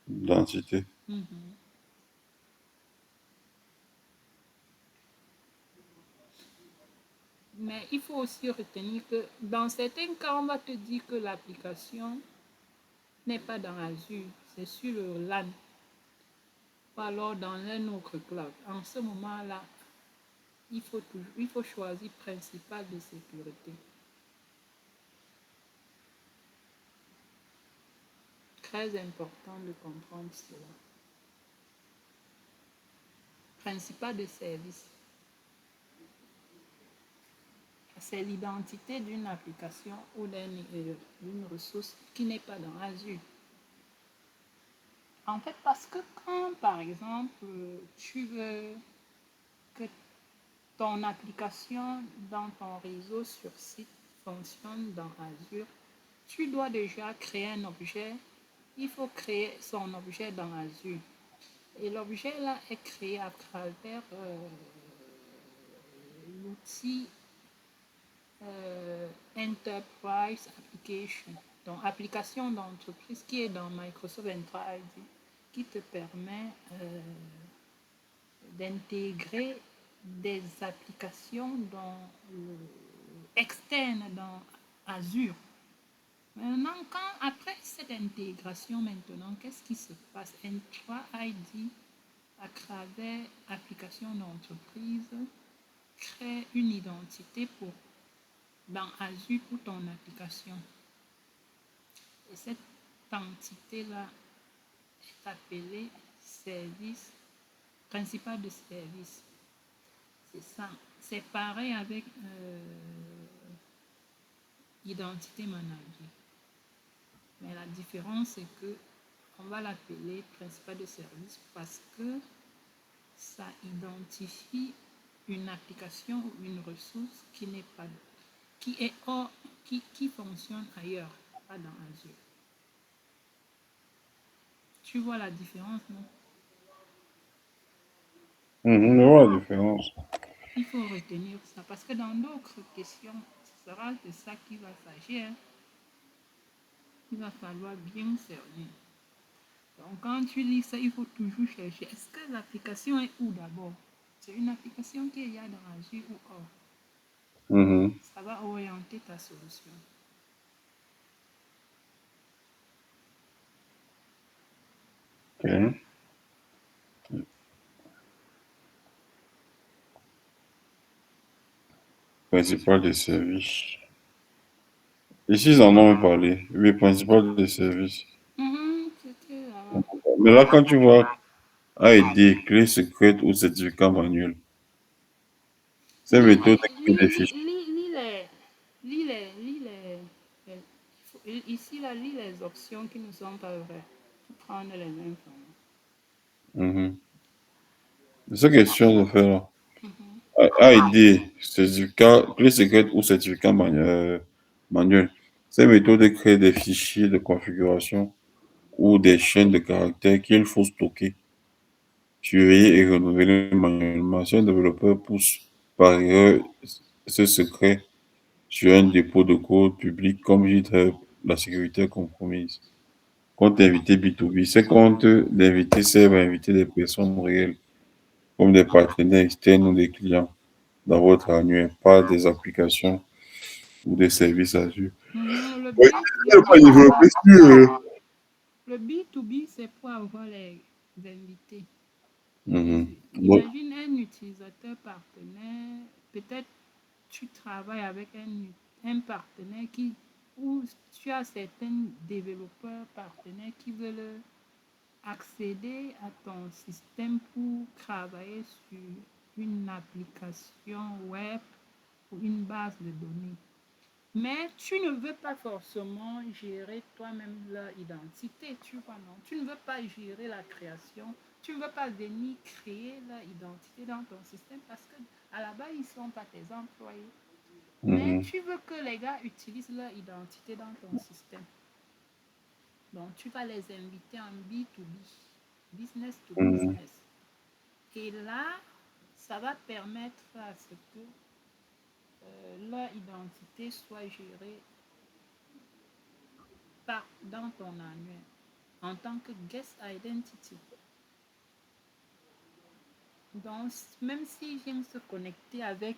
l'identité. Mhm. Mais il faut aussi retenir que dans certains cas, on va te dire que l'application n'est pas dans Azure, c'est sur le LAN ou alors dans un autre cloud. En ce moment-là, il faut choisir principal de sécurité. Très important de comprendre cela. Principal de service. C'est l'identité d'une application ou d'une ressource qui n'est pas dans Azure. En fait, parce que quand, par exemple, tu veux que ton application dans ton réseau sur site fonctionne dans Azure, tu dois déjà créer un objet. Il faut créer son objet dans Azure. Et l'objet là est créé à travers l'outil Enterprise Application, donc application d'entreprise qui est dans Microsoft Entra ID, qui te permet d'intégrer des applications externes dans Azure. Maintenant, après cette intégration, maintenant, qu'est-ce qui se passe? Entra ID, à travers application d'entreprise, crée une identité dans Azure pour ton application. Et cette entité-là est appelée service principal de service. C'est ça. C'est pareil avec identité manager. Mais la différence, c'est que on va l'appeler principal de service parce que ça identifie une application ou une ressource qui n'est pas qui est hors, qui fonctionne ailleurs, pas dans Azure. Tu vois la différence, non? Mhm, je vois la différence. Il faut retenir ça parce que dans d'autres questions, ce sera de ça qui va s'agir. Hein. Il va falloir bien cerner. Donc, quand tu lis ça, il faut toujours chercher. Est-ce que l'application est où d'abord? C'est une application qui est là dans Azure ou hors? Mhm. Ça va orienter ta solution. Ok. Principal des services. Ici, ils en ont parlé. Oui, principal des services. C'était là. Mais là, quand tu vois AID, clé secrète ou certificat manuel, ces Lis, méthodes créent des lis, lis, fichiers. lis, lis les, ici là, lis les options qui ne sont pas vraies. Pour prendre les informations. Mhm. C'est ça question de faire là. AID, certificat, clé secrète ou certificat manuel. Ces méthodes créent des fichiers de configuration ou des chaînes de caractères qu'il faut stocker, surveiller et renouveler manuellement. Si un développeur pousse par erreur ce secret sur un dépôt de code public comme GitHub, la sécurité est compromise. Compte invité B2B. Ces comptes d'invités servent à inviter des personnes réelles, comme des partenaires externes ou des clients, dans votre annuaire, pas des applications ou des services Azure. Le Oui, le pas développé sur. le B2B, c'est pour avoir les invités. Mhm. Bon. Imagine un utilisateur partenaire, peut-être tu travailles avec un partenaire ou tu as certains développeurs partenaires qui veulent accéder à ton système pour travailler sur une application web ou une base de données. Mais tu ne veux pas forcément gérer toi-même leur identité, tu vois, non? Tu ne veux pas gérer la création, tu ne veux pas venir créer leur identité dans ton système parce que à la base, ils ne sont pas tes employés. Mais Mhm. tu veux que les gars utilisent leur identité dans ton système. Donc, tu vas les inviter en B2B, business to Mhm. business. Et là, ça va permettre à ce que leur identité soit gérée dans ton annuaire en tant que guest identity. Donc, même si vient se connecter avec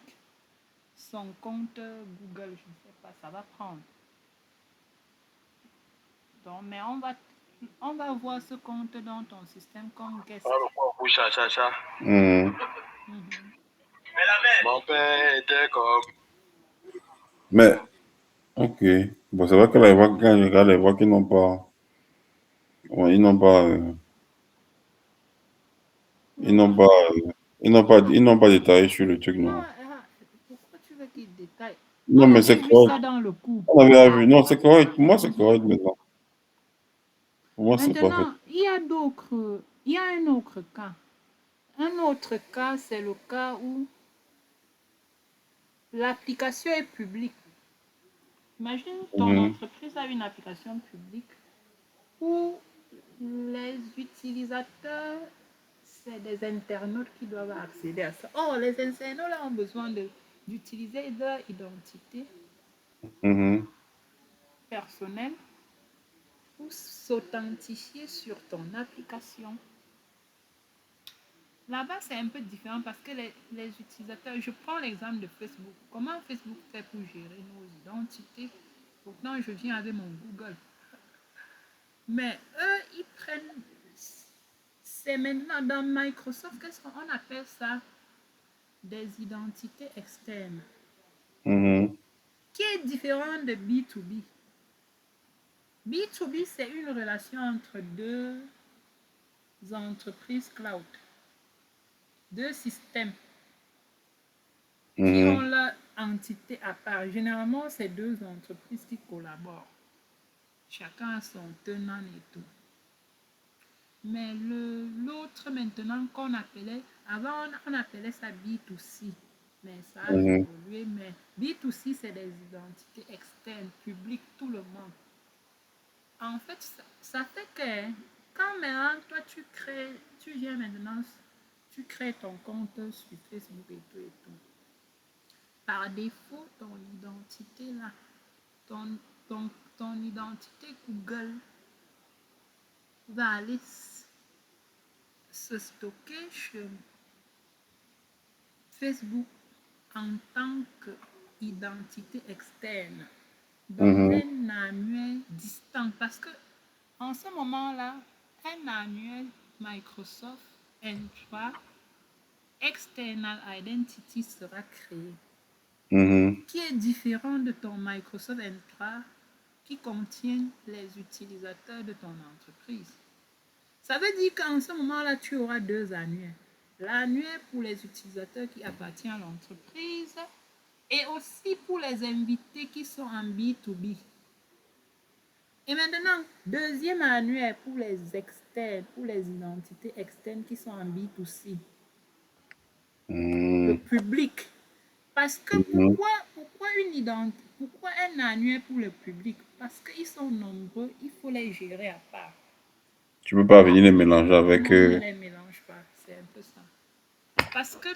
son compte Google, je ne sais pas, ça va prendre. Donc, mais on va voir ce compte dans ton système comme guest. Mhm. Mhm. Mon père était comme. Mais, ok. Bon, c'est vrai que les voix, quand je regarde les voix qui n'ont pas, ouais, ils Non, n'ont pas, ils n'ont pas détaillé sur le truc, non, non. pourquoi tu veux qu'il détaille? Non, On mais avait c'est vu correct. ça dans le cours. On avait vu. Non, c'est correct. Pour moi, c'est correct maintenant. Pour moi, c'est parfait. Maintenant, il y a un autre cas. Un autre cas, c'est le cas où l'application est publique. Imagine ton Mhm. entreprise a une application publique où les utilisateurs, c'est des internautes qui doivent accéder à ça. Or, les internautes là, ont besoin d'utiliser leur identité Mhm. personnelle pour s'authentifier sur ton application. Là-bas, c'est un peu différent parce que les utilisateurs, je prends l'exemple de Facebook. Comment Facebook fait pour gérer nos identités? Pourtant, je viens avec mon Google. Mais eux, ils prennent. C'est maintenant dans Microsoft, qu'est-ce qu'on appelle ça? Des identités externes. Mhm. Qui est différent de B2B. B2B, c'est une relation entre deux entreprises cloud, deux systèmes qui ont Mhm. leur entité à part. Généralement, c'est deux entreprises qui collaborent. Chacun a son tenant et tout. Mais l'autre maintenant qu'on appelait, avant on appelait ça B2C, mais ça a Mhm. évolué. Mais B2C, c'est des identités externes, publiques, tout le monde. En fait, ça fait que quand maintenant toi tu viens maintenant, tu crées ton compte sur Facebook et tout et tout. Par défaut, ton identité là, ton Donc, ton identité Google va aller se stocker chez Facebook en tant qu'identité externe dans Mhm. un annuaire distinct parce que en ce moment-là, un annuaire Microsoft Entra External Identity sera créé Mhm. qui est différent de ton Microsoft Entra qui contient les utilisateurs de ton entreprise. Ça veut dire qu'en ce moment-là, tu auras deux annuaires. L'annuaire pour les utilisateurs qui appartiennent à l'entreprise et aussi pour les invités qui sont en B2B. Et maintenant, deuxième annuaire pour les externes, pour les identités externes qui sont en B2C. Le Mhm. public. Parce que Mhm. pourquoi un annuaire pour le public? Parce qu'ils sont nombreux, il faut les gérer à part. Tu peux pas venir les mélanger avec Non, ne les mélange pas, c'est un peu ça. Parce que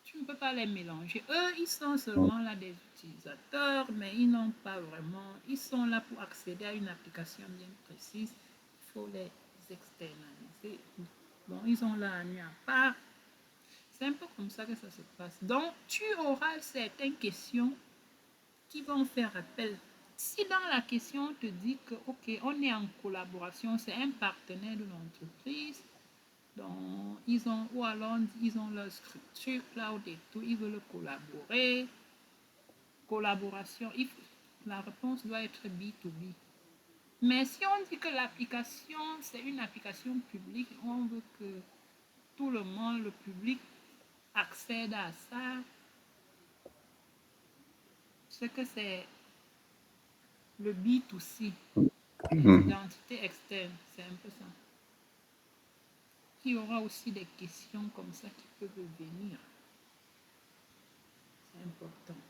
tu ne peux pas les mélanger. Eux, ils sont seulement là des utilisateurs, mais ils n'ont pas vraiment. Ils sont là pour accéder à une application bien précise. Il faut les externaliser. Bon, ils ont là un nu à part. C'est un peu comme ça que ça se passe. Donc, tu auras certaines questions qui vont faire appel. Si dans la question, on te dit que, OK, on est en collaboration, c'est un partenaire de l'entreprise, donc ils ont, ou alors ils ont leur structure cloud et tout, ils veulent collaborer. Collaboration, la réponse doit être B2B. Mais si on dit que l'application, c'est une application publique, on veut que tout le monde, le public, accède à ça, c'est que c'est le B2C, les Mhm. identités externes, c'est un peu ça. Il y aura aussi des questions comme ça qui peuvent venir. C'est important.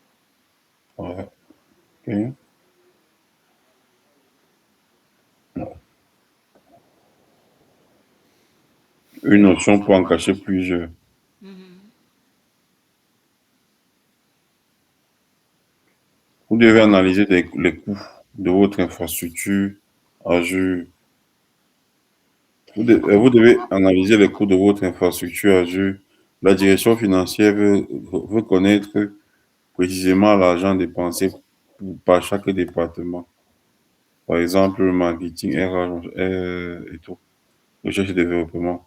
Ouais. Ok. Une notion pour en cacher plusieurs. Mhm. Vous devez analyser les coûts de votre infrastructure Azure. Vous devez analyser les coûts de votre infrastructure Azure. La direction financière veut connaître précisément l'argent dépensé par chaque département. Par exemple, le marketing, RH et tout, recherche et développement.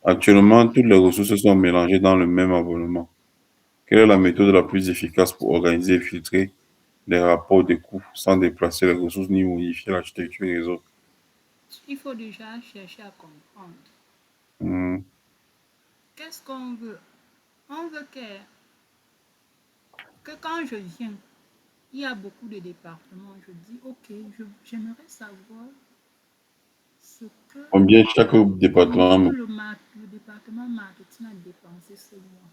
Actuellement, toutes les ressources sont mélangées dans le même abonnement. Quelle est la méthode la plus efficace pour organiser et filtrer les rapports de coûts sans déplacer les ressources ni modifier l'architecture réseau? Il faut déjà chercher à comprendre. Hmm. Qu'est-ce qu'on veut? On veut que quand je viens, il y a beaucoup de départements. Je dis, OK, j'aimerais savoir ce que, Combien chaque département? combien le département marketing a dépensé ce mois.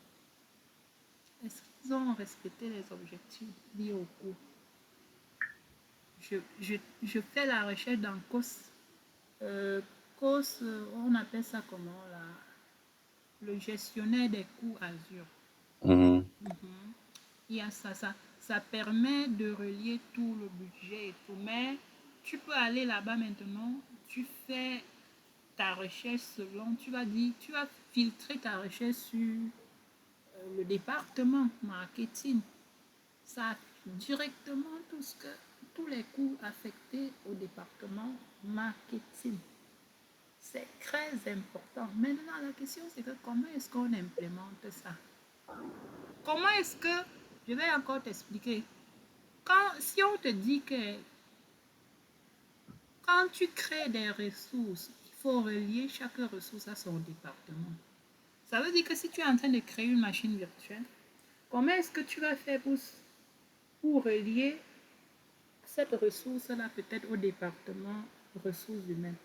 Est-ce qu'ils ont respecté les objectifs liés au coût? Je fais la recherche dans COS. COS, on appelle ça comment là? Le gestionnaire des coûts Azure. Mhm. Il y a ça permet de relier tout le budget et tout. Mais tu peux aller là-bas maintenant, tu fais ta recherche selon, tu vas filtrer ta recherche sur le département marketing. Ça affiche directement tous les coûts affectés au département marketing. C'est très important. Maintenant, la question, c'est que comment est-ce qu'on implémente ça? Comment est-ce que, je vais encore t'expliquer, si on te dit que quand tu crées des ressources, il faut relier chaque ressource à son département. Ça veut dire que si tu es en train de créer une machine virtuelle, comment est-ce que tu vas faire pour relier cette ressource-là peut-être au département ressources humaines?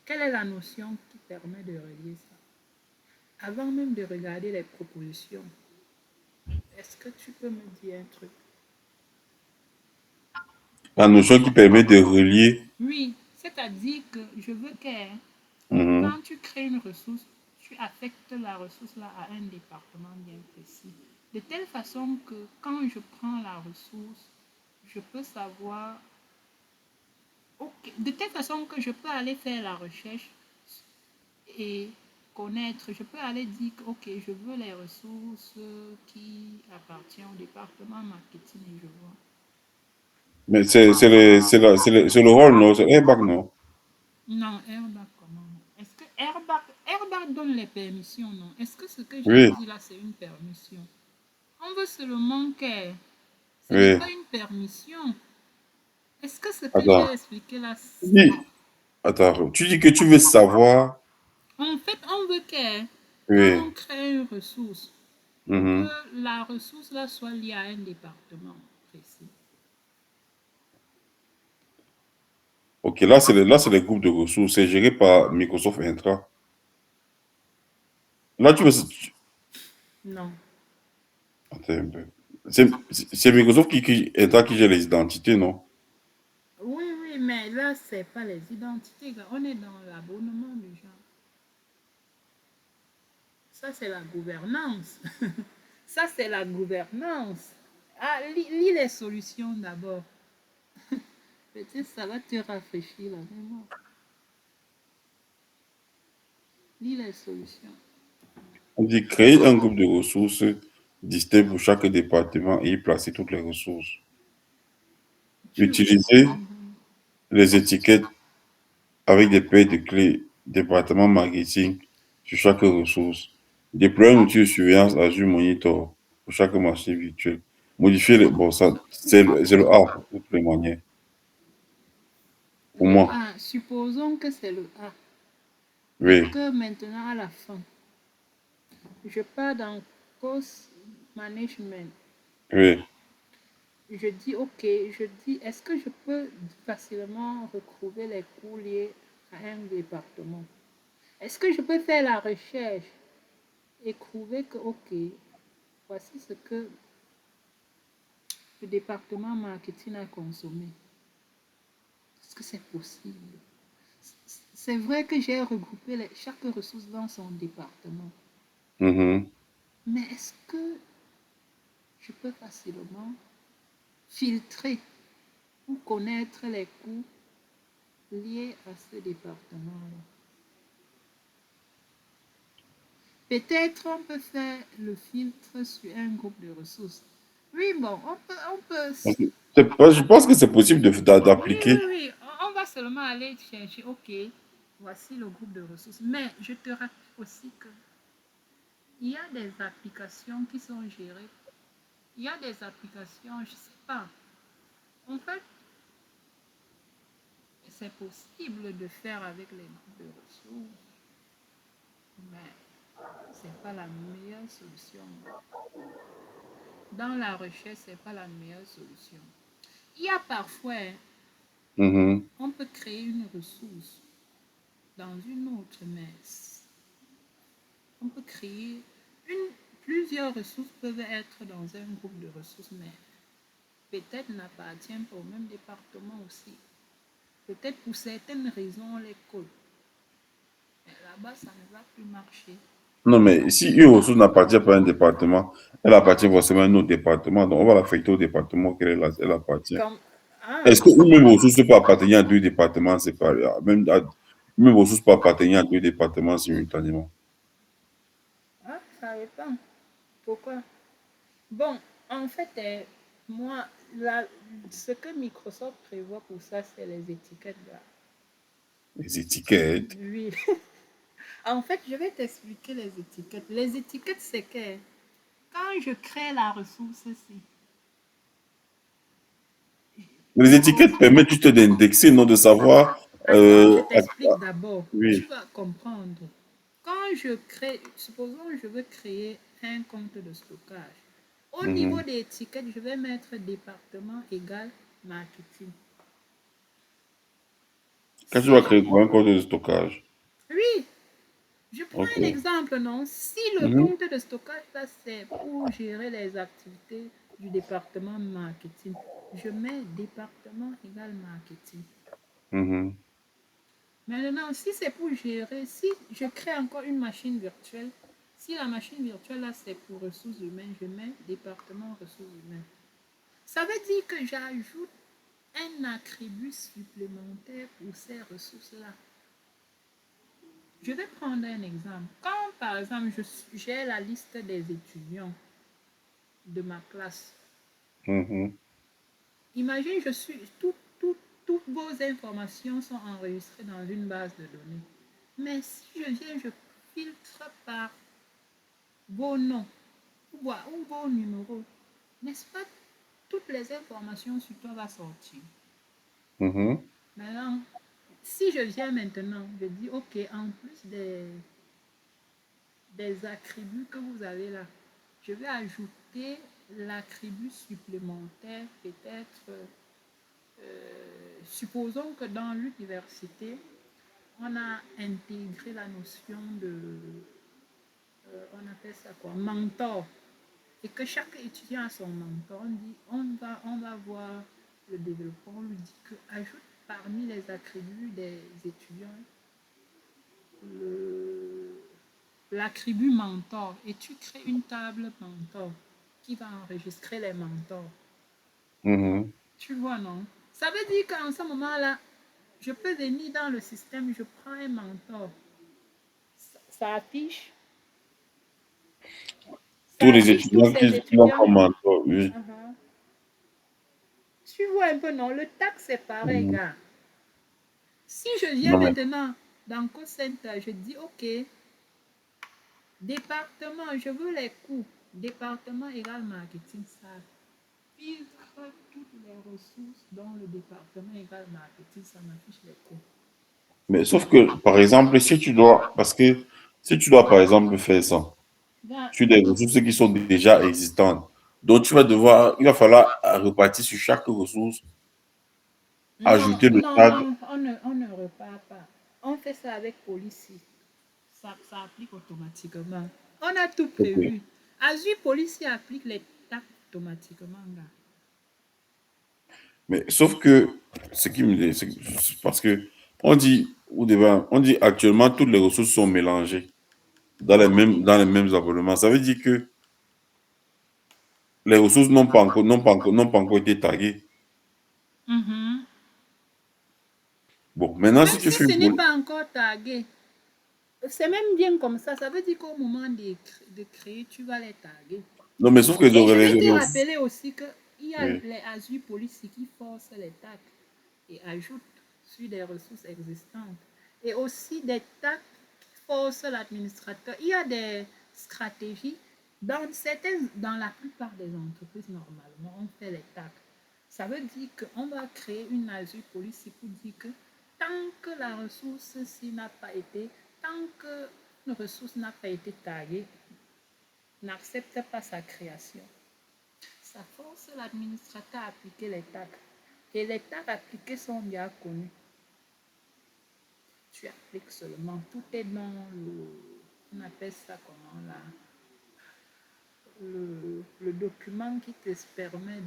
Quelle est la notion qui permet de relier ça? Avant même de regarder les propositions, est-ce que tu peux me dire un truc? La notion qui permet de relier. Oui, c'est-à-dire que je veux que Mhm. quand tu crées une ressource, tu affectes la ressource là à un département bien précis. De telle façon que quand je prends la ressource, je peux savoir, ok, de telle façon que je peux aller faire la recherche et connaître, je peux aller dire que, ok, je veux les ressources qui appartiennent au département marketing et je vois. Mais c'est le rôle, non? C'est airbag, non? Non, Airbag, comment? Est-ce que Airbag donne les permissions, non? Est-ce que ce que j'ai Oui, dit là, c'est une permission? On veut seulement que ce n'est oui. pas une permission. Est-ce que ce que j'ai Attends. expliqué là, Oui. Attends, tu dis que tu veux savoir. en fait, on veut que quand Oui. on crée une ressource, Mhm. que la ressource là soit liée à un département précis. Ok, là, c'est les groupes de ressources. C'est géré par Microsoft Intra. Là, Non. Attends un peu. C'est Microsoft Intra qui gère les identités, non? Oui, oui, mais là, c'est pas les identités. On est dans l'abonnement déjà. Ça, c'est la gouvernance. Ça, c'est la gouvernance. Ah, lis les solutions d'abord. Peut-être ça va te rafraîchir la mémoire. Lis les solutions. On dit créer un groupe de ressources distinct pour chaque département et y placer toutes les ressources. Tu... Utiliser Mhm. les étiquettes avec des paires de clés département marketing sur chaque ressource. Déployer un outil de surveillance Azure Monitor pour chaque marché virtuel. Modifier les... Bon, ça, c'est le A pour toutes les manières. Pour Le moi. A, supposons que c'est le A. Et Oui, que maintenant, à la fin, je pars dans cost management. oui. Je dis, ok, je dis, est-ce que je peux facilement retrouver les coûts liés à un département? Est-ce que je peux faire la recherche et trouver que, ok, voici ce que le département marketing a consommé? Est-ce que c'est possible? C'est vrai que j'ai regroupé chaque ressource dans son département, Mhm. mais est-ce que je peux facilement filtrer pour connaître les coûts liés à ce département-là? Peut-être on peut faire le filtre sur un groupe de ressources. Oui, bon, Donc, je pense que c'est possible oui, d'appliquer. oui, oui, on va seulement aller chercher, ok, voici le groupe de ressources. Mais je te rappelle aussi que il y a des applications qui sont gérées. Il y a des applications, je ne sais pas. En fait, c'est possible de faire avec les groupes de ressources, mais ce n'est pas la meilleure solution. Dans la recherche, ce n'est pas la meilleure solution. Il y a parfois, Mhm. on peut créer une ressource dans une autre, mais on peut créer plusieurs ressources peuvent être dans un groupe de ressources, mais peut-être n'appartiennent pas au même département aussi. Peut-être pour certaines raisons, on les colle. Mais là-bas, ça ne va plus marcher. Non, mais si une ressource n'appartient pas à un département, elle appartient forcément à un autre département. Donc, on va l'affecter au département auquel elle appartient. Comme, ah, Est-ce qu'une même ressource peut appartenir à deux départements séparés? Une même ressource peut appartenir à deux départements simultanément. ça dépend. Pourquoi? Bon, en fait, moi, ce que Microsoft prévoit pour ça, c'est les étiquettes là. Les étiquettes. Oui. En fait, je vais t'expliquer les étiquettes. Les étiquettes, c'est que quand je crée la ressource ici, Les étiquettes permettent juste d'indexer, non de savoir. attends, je t'explique d'abord. Tu Oui. vas comprendre. Quand je crée, supposons que je veux créer un compte de stockage. Au niveau Mhm. des étiquettes, je vais mettre département égal marketing. Quand tu Si vas je... créer quoi, un code de stockage. Oui, je prends Ok. un exemple, non? Si le Mhm. compte de stockage, là, c'est pour gérer les activités du département marketing, je mets département égal marketing. Mhm. Maintenant, si c'est pour gérer, si je crée encore une machine virtuelle, si la machine virtuelle, là, c'est pour ressources humaines, je mets département ressources humaines. Ça veut dire que j'ajoute un attribut supplémentaire pour ces ressources-là. Je vais prendre un exemple. Quand, par exemple, j'ai la liste des étudiants de ma classe, Mhm. imagine, toutes vos informations sont enregistrées dans une base de données. Mais si je filtre par vos noms ou vos numéros, n'est-ce pas, toutes les informations sur toi vont sortir. Mhm. Maintenant, si je viens maintenant, je dis, OK, en plus des attributs que vous avez là, je vais ajouter l'attribut supplémentaire, peut-être, supposons que dans l'université, on a intégré la notion de, on appelle ça quoi, mentor, et que chaque étudiant a son mentor. On dit, on va voir le développement, on lui dit que ajoute parmi les attributs des étudiants l'attribut mentor, et tu crées une table mentor qui va enregistrer les mentors. Mhm. Tu vois, non? Ça veut dire qu'en ce moment-là, je peux venir dans le système, je prends un mentor. Ça affiche, Tous ça les affiche tous étudiants ces qui ont étudiants. comme mentor, oui. Uh-huh. Tu vois un peu, non? Le taxe, c'est pareil, Mhm. gars. Si je viens Non, mais, maintenant dans Call Center, je dis, OK, département, je veux les coûts. Département égal marketing, ça filtre toutes les ressources dans le département égal marketing, ça m'affiche les coûts. sauf que, par exemple, si tu dois, parce que si tu dois, par exemple, faire ça Gars, sur des ressources qui sont déjà existantes, donc tu vas devoir, il va falloir repartir sur chaque ressource, non, ajouter le non, tag. non, on ne repart pas. On fait ça avec Policy. Ça applique automatiquement. On a tout Ok. prévu. Azure Policy applique les tags automatiquement, gars. Mais sauf que, ce qui me dit, c'est parce que on dit, au début, on dit actuellement toutes les ressources sont mélangées dans les mêmes abonnements. Ça veut dire que les ressources n'ont pas encore été taguées. Mhm. Bon, maintenant, si Même tu si fais ce une n'est police, pas encore tagué, c'est même bien comme ça. Ça veut dire qu'au moment de créer, tu vas les taguer. non, mais sauf que Et je vais te rappeler aussi qu'il y a oui. les Azure Policy qui forcent les tags et ajoutent sur des ressources existantes. Et aussi des tags qui forcent l'administrateur. Il y a des stratégies. Dans la plupart des entreprises, normalement, on fait les tags. Ça veut dire qu'on va créer une Azure Policy pour dire que tant que la ressource n'a pas été, tant que une ressource n'a pas été taguée, n'accepte pas sa création. Ça force l'administrateur à appliquer les tags. Et les tags appliqués sont bien connus. Tu appliques seulement. Tout est dans le. On appelle ça comment là? Le document qui te permet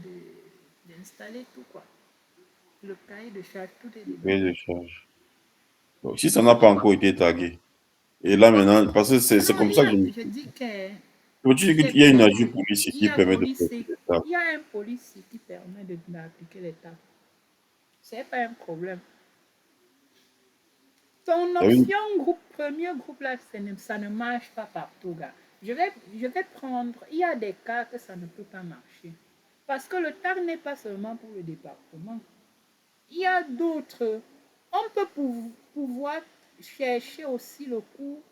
d'installer tout quoi. Le cahier de charge, tout est dedans. Oui, je charge. Bon, si ça n'a pas encore été tagué, et là maintenant, parce que c'est Non, comme ça que je me je dis. dis que Tu dis c'est qu'il y a une pour. agence policier Il y qui a permet de faire policier. des tags. Il y a un policier qui permet d'appliquer les tags. C'est pas un problème. Ton Ça veut dire- option groupe, premier groupe là, ça ne marche pas partout, gars. Je vais prendre, il y a des cas que ça ne peut pas marcher. Parce que le tag n'est pas seulement pour le département. Il y a d'autres. On peut pouvoir chercher aussi le cours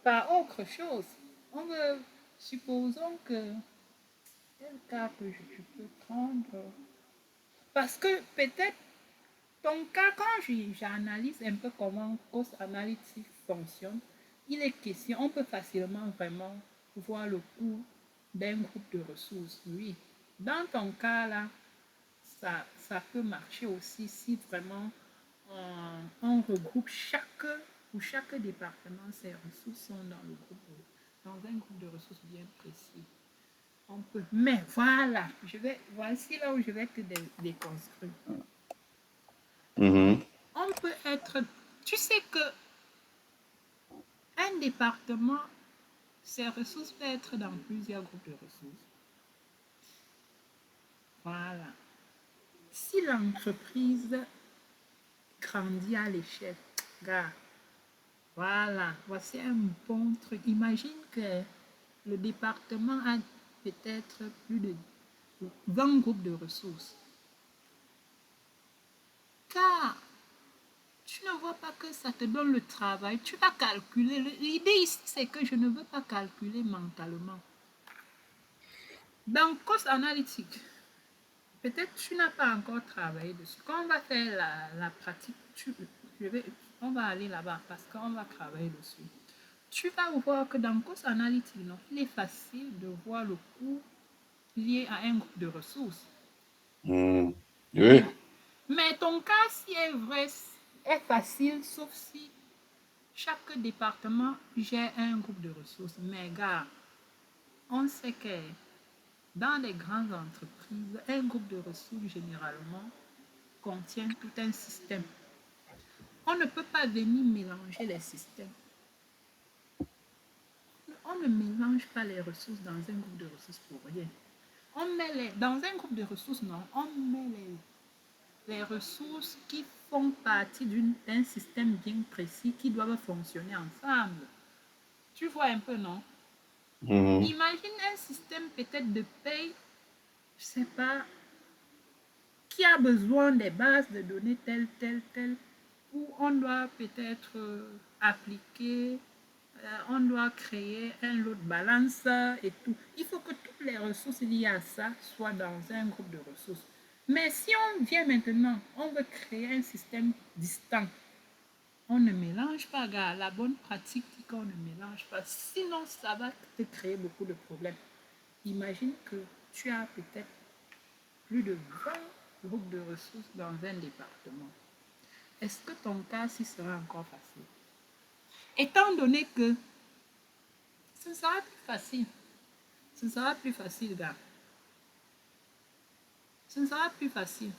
par autre chose. On veut, supposons que, quel cas que je peux prendre? Parce que peut-être ton cas, quand j'analyse un peu comment Cost Analytics fonctionne, il est question, on peut facilement vraiment voir le coût d'un groupe de ressources. Oui. Dans ton cas là, ça peut marcher aussi si vraiment on regroupe pour chaque département, ces ressources sont dans un groupe de ressources bien précis. On peut. Mais voilà, voici là où je vais te déconstruire. Mhm. On peut être. Tu sais que un département, ses ressources peuvent être dans plusieurs groupes de ressources. l'entreprise grandit à l'échelle, gars, voilà, voici un bon truc. Imagine que le département a peut-être plus de 20 groupes de ressources. Car tu ne vois pas que ça te donne le travail, tu vas calculer. L'idée ici, c'est que je ne veux pas calculer mentalement. Dans Cost Analytics, peut-être tu n'as pas encore travaillé dessus. Quand on va faire la pratique, on va aller là-bas parce qu'on va travailler dessus. Tu vas voir que dans Cost Analytics, non, il est facile de voir le coût lié à un groupe de ressources. Oui. Mais ton cas, si est vrai, est facile, sauf si chaque département gère un groupe de ressources. Mais gars, on sait que dans les grandes entreprises, un groupe de ressources généralement contient tout un système. On ne peut pas venir mélanger les systèmes. On ne mélange pas les ressources dans un groupe de ressources pour rien. Dans un groupe de ressources, non, on met les ressources qui font partie d'un système bien précis qui doivent fonctionner ensemble. Tu vois un peu, non? Imagine un système peut-être de paye, je sais pas, qui a besoin des bases de données telles, où on doit peut-être appliquer, on doit créer un load balancer et tout. Il faut que toutes les ressources liées à ça soient dans un groupe de ressources. Mais si on vient maintenant, on veut créer un système distinct. On ne mélange pas, gars. La bonne pratique dit qu'on ne mélange pas. Sinon, ça va te créer beaucoup de problèmes. Imagine que tu as peut-être plus de 20 groupes de ressources dans un département. Est-ce que ton cas, ci sera encore facile? Étant donné que ce sera plus facile. Ce sera plus facile, gars. Ce sera plus facile.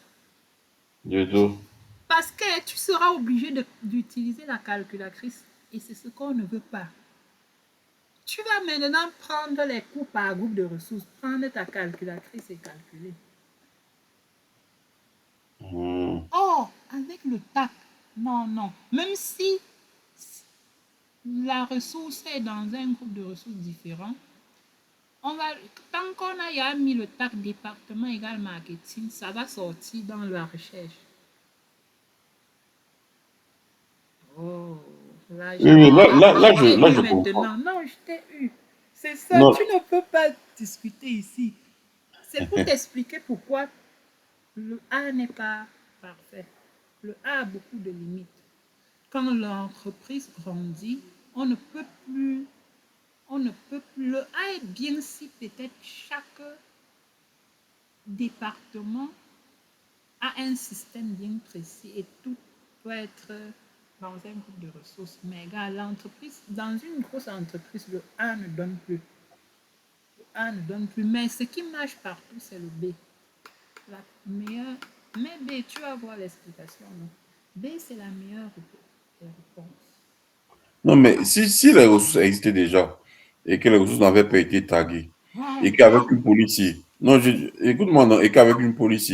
Du tout. Parce que tu seras obligé d'utiliser la calculatrice et c'est ce qu'on ne veut pas. Tu vas maintenant prendre les coûts par groupe de ressources, prendre ta calculatrice et calculer. Oh, avec le TAC, non. Même si la ressource est dans un groupe de ressources différent, tant qu'on a mis le TAC département égal marketing, ça va sortir dans la recherche. Oh, là, je comprends. maintenant. Non, je t'ai eu. C'est ça, Non. tu ne peux pas discuter ici. C'est pour t'expliquer pourquoi le A n'est pas parfait. Le A a beaucoup de limites. Quand l'entreprise grandit, on ne peut plus. Le A est bien si peut-être chaque département a un système bien précis et tout doit être dans un groupe de ressources. Mais regarde, l'entreprise, dans une grosse entreprise, le A ne donne plus. Le A ne donne plus. Mais ce qui marche partout, c'est le B. La meilleure. Mais B, tu vas voir l'explication. Non? B, c'est la meilleure réponse. Non, mais si les ressources existaient déjà et que les ressources n'avaient pas été taguées et qu'avec une police, non, écoute-moi, non, et qu'avec une police,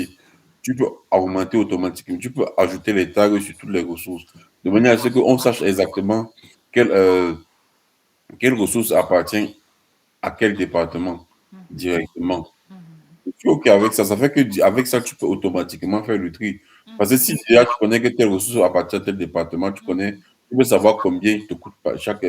tu peux augmenter automatiquement, tu peux ajouter les tags sur toutes les ressources de manière à ce qu'on sache exactement quelle ressource appartient à quel département directement. Tu es OK avec ça, ça fait que avec ça, tu peux automatiquement faire le tri. Parce que si déjà tu connais que telle ressource appartient à tel département, tu peux savoir combien te coûte chaque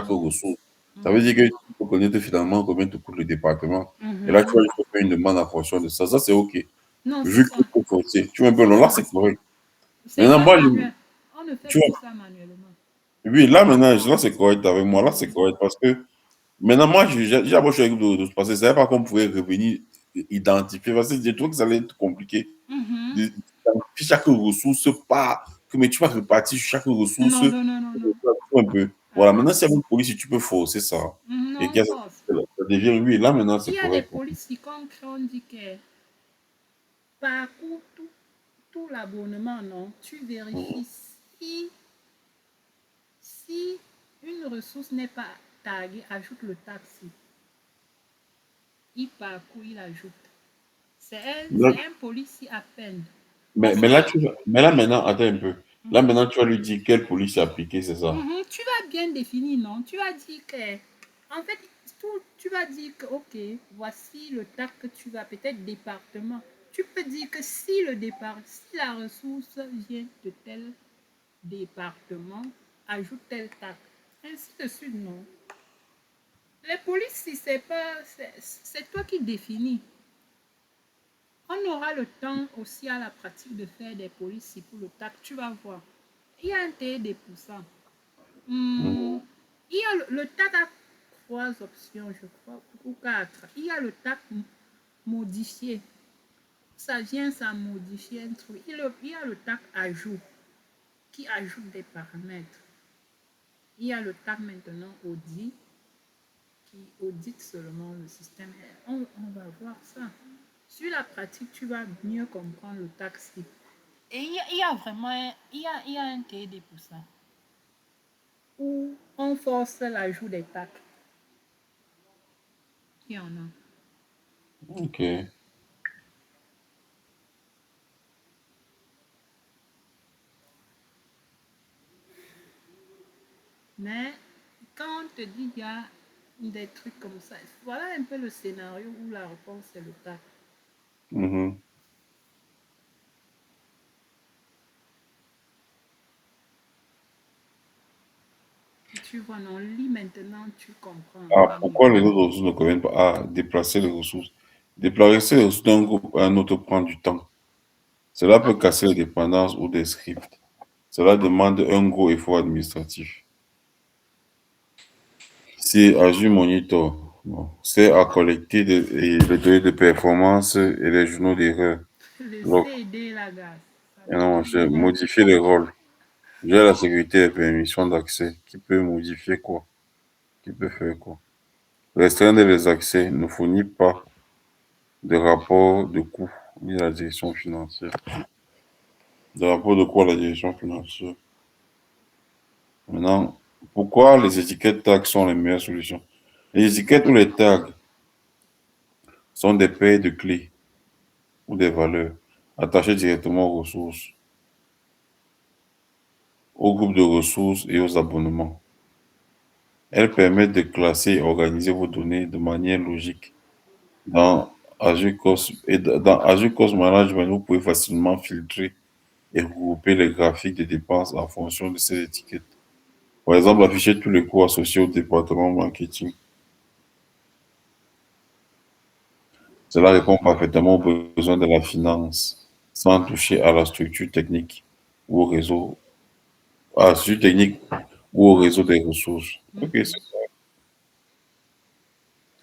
ressource. Ça veut dire que tu peux connaître finalement combien te coûte le département. Et là, tu vas juste faire une demande en fonction de ça. Ça, c'est OK. Non, c'est Vu que ça. tu peux forcer. Tu vois un peu, non, là, c'est correct. C'est Maintenant, pas moi, manuel. On ne fait tu plus vois, ça manuellement. oui, là, maintenant, là, c'est correct avec moi. Là, c'est correct parce que maintenant, moi, j'ai approché avec de parce que je ne savais pas qu'on pouvait revenir identifier. Parce que j'ai trouvé que ça allait être compliqué d'identifier chaque ressource, pas que mais tu vas repartir sur chaque ressource Non, non, non, non, non. un peu. Voilà, maintenant, si y a une police, tu peux forcer ça. Et Non, force. ça devient, oui, là, maintenant, Il c'est y a des correct. polices qui concrètes, on dit que parcours tout l'abonnement, non, tu vérifies si une ressource n'est pas taguée, ajoute le taxi. Il parcourt, il ajoute. C'est Là, un policier à peine. Parce Mais que là, mais là maintenant, attends un peu. Là mhm, maintenant, tu vas lui dire quelle police est appliquée, c'est ça? tu vas bien définir, non? Tu vas dire que, en fait, tu vas dire que, ok, voici le TAC que tu vas, peut-être département. Tu peux dire que si la ressource vient de tel département, ajoute tel TAC. Ainsi de suite, non? Les polices, si c'est pas, c'est toi qui définis. On aura le temps aussi à la pratique de faire des polices pour le TAC, tu vas voir. Il y a un TD pour ça. Hmm, Mhm. il y a le TAC a trois options, je crois, ou quatre. Il y a le TAC modifié. Ça vient, ça modifie un truc. Il y a le TAC ajout, qui ajoute des paramètres. Il y a le TAC maintenant audit, qui audite seulement le système. On va voir ça. Sur la pratique, tu vas mieux comprendre le taxi. Et il y a vraiment il y a un TD pour ça, où on force l'ajout des taxes. Il y en a. Ok. Mais quand on te dit qu'il y a des trucs comme ça, voilà un peu le scénario où la réponse est le taxe. Mhm. Tu vois, on lit maintenant, tu comprends Ah, encore mieux. pourquoi les autres ressources ne conviennent pas? Ah, déplacer les ressources. Déplacer les ressources d'un groupe à un autre prend du temps. Cela peut casser les dépendances ou des scripts. Cela demande un gros effort administratif. Si Azure Monitor, bon, c'est à collecter les données de performance et les journaux d'erreur. Le Donc, CD, la gaz, ça non, demande je modifier les rôles. J'ai la sécurité et permission d'accès. Qui peut modifier quoi? Qui peut faire quoi? Restreindre les accès ne fournit pas de rapport de coût ni la direction financière. De rapport de coût à la direction financière. Maintenant, pourquoi les étiquettes tags sont les meilleures solutions? Les étiquettes ou les tags sont des paires de clés ou des valeurs attachées directement aux ressources, aux groupes de ressources et aux abonnements. Elles permettent de classer et organiser vos données de manière logique. Dans Azure Cost, dans Azure Cost Management, vous pouvez facilement filtrer et regrouper les graphiques de dépenses en fonction de ces étiquettes. Par exemple, afficher tous les coûts associés au département marketing. Cela répond parfaitement aux besoins de la finance sans toucher à la structure technique ou au réseau, à la structure technique ou au réseau des ressources. Ok, Mhm.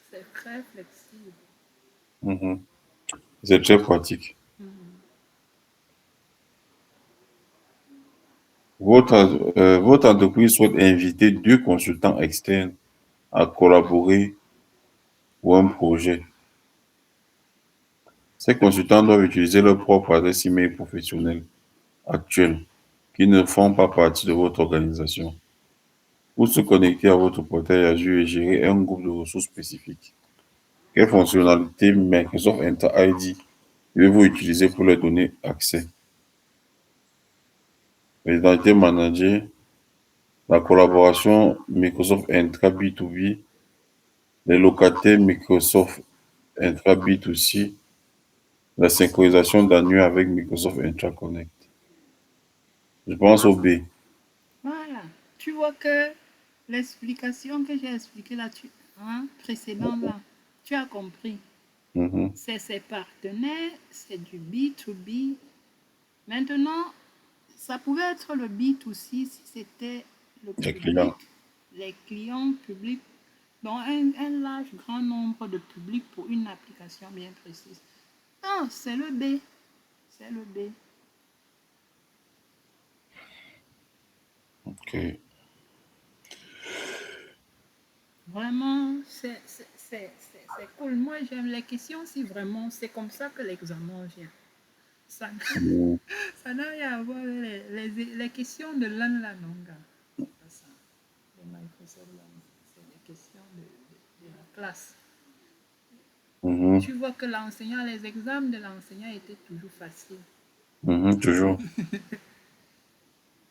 C'est très flexible. mhm. C'est très pratique. Mhm. Votre entreprise souhaite inviter deux consultants externes à collaborer pour un projet. Ces consultants doivent utiliser leur propre adresse email professionnelle actuelle qui ne font pas partie de votre organisation pour se connecter à votre portail Azure et gérer un groupe de ressources spécifiques. Quelle fonctionnalité Microsoft Enter ID devez-vous utiliser pour leur donner accès? L'identité manager, la collaboration Microsoft Entra B2B, les locataires Microsoft Entra B2C, la synchronisation d'annuaire avec Microsoft Entra Connect. Je pense au B. Voilà. Tu vois que l'explication que j'ai expliquée là, précédent là, tu as compris. Mhm. C'est ses partenaires, c'est du B2B. Maintenant, ça pouvait être le B2C si c'était le Les public, clients. les clients publics, dans un large grand nombre de publics pour une application bien précise. Non, c'est le B. C'est le B. Ok. Vraiment, c'est cool. Moi, j'aime les questions si vraiment c'est comme ça que l'examen vient. Ça, Mhm. ça n'a rien à voir avec les questions de l'an la longa. C'est pas ça. Les Microsoft Language, c'est les questions de la classe. Mhm. Tu vois que l'enseignant, les examens de l'enseignant étaient toujours faciles. Mhm. toujours.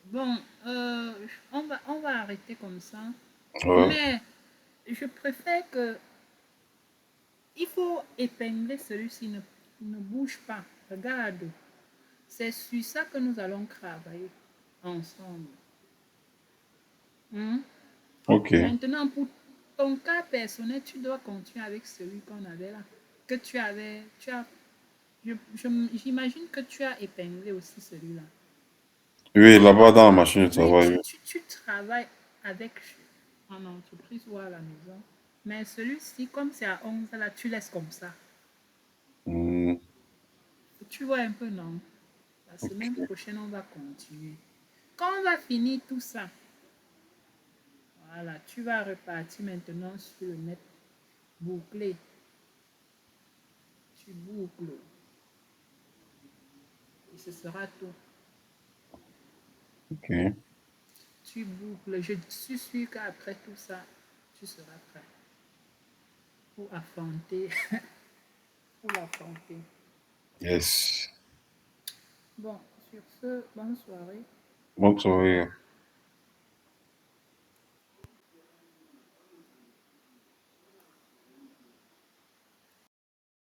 Bon, on va arrêter comme ça. Ouais. Mais je préfère que... Il faut épingler celui-ci, ne bouge pas. Regarde. C'est sur ça que nous allons travailler ensemble. Hmm? Ok. Maintenant, pour ton cas personnel, tu dois continuer avec celui qu'on avait là. Que tu avais... J'imagine que tu as épinglé aussi celui-là. Oui, là-bas dans la machine de Oui, travail. tu travailles avec en entreprise ou à la maison. Mais celui-ci, comme c'est à 11 là, tu laisses comme ça. Hmm, Tu vois un peu, non? La semaine ok. prochaine, on va continuer. Quand on va finir tout ça, voilà, tu vas repartir maintenant sur le net, boucler. Tu boucles. Et ce sera tout. Ok. Tu boucles. Je suis sûre qu'après tout ça, tu seras prêt pour affronter. Pour l'affronter. Yes. Bon, sur ce, bonne soirée. Bonne soirée.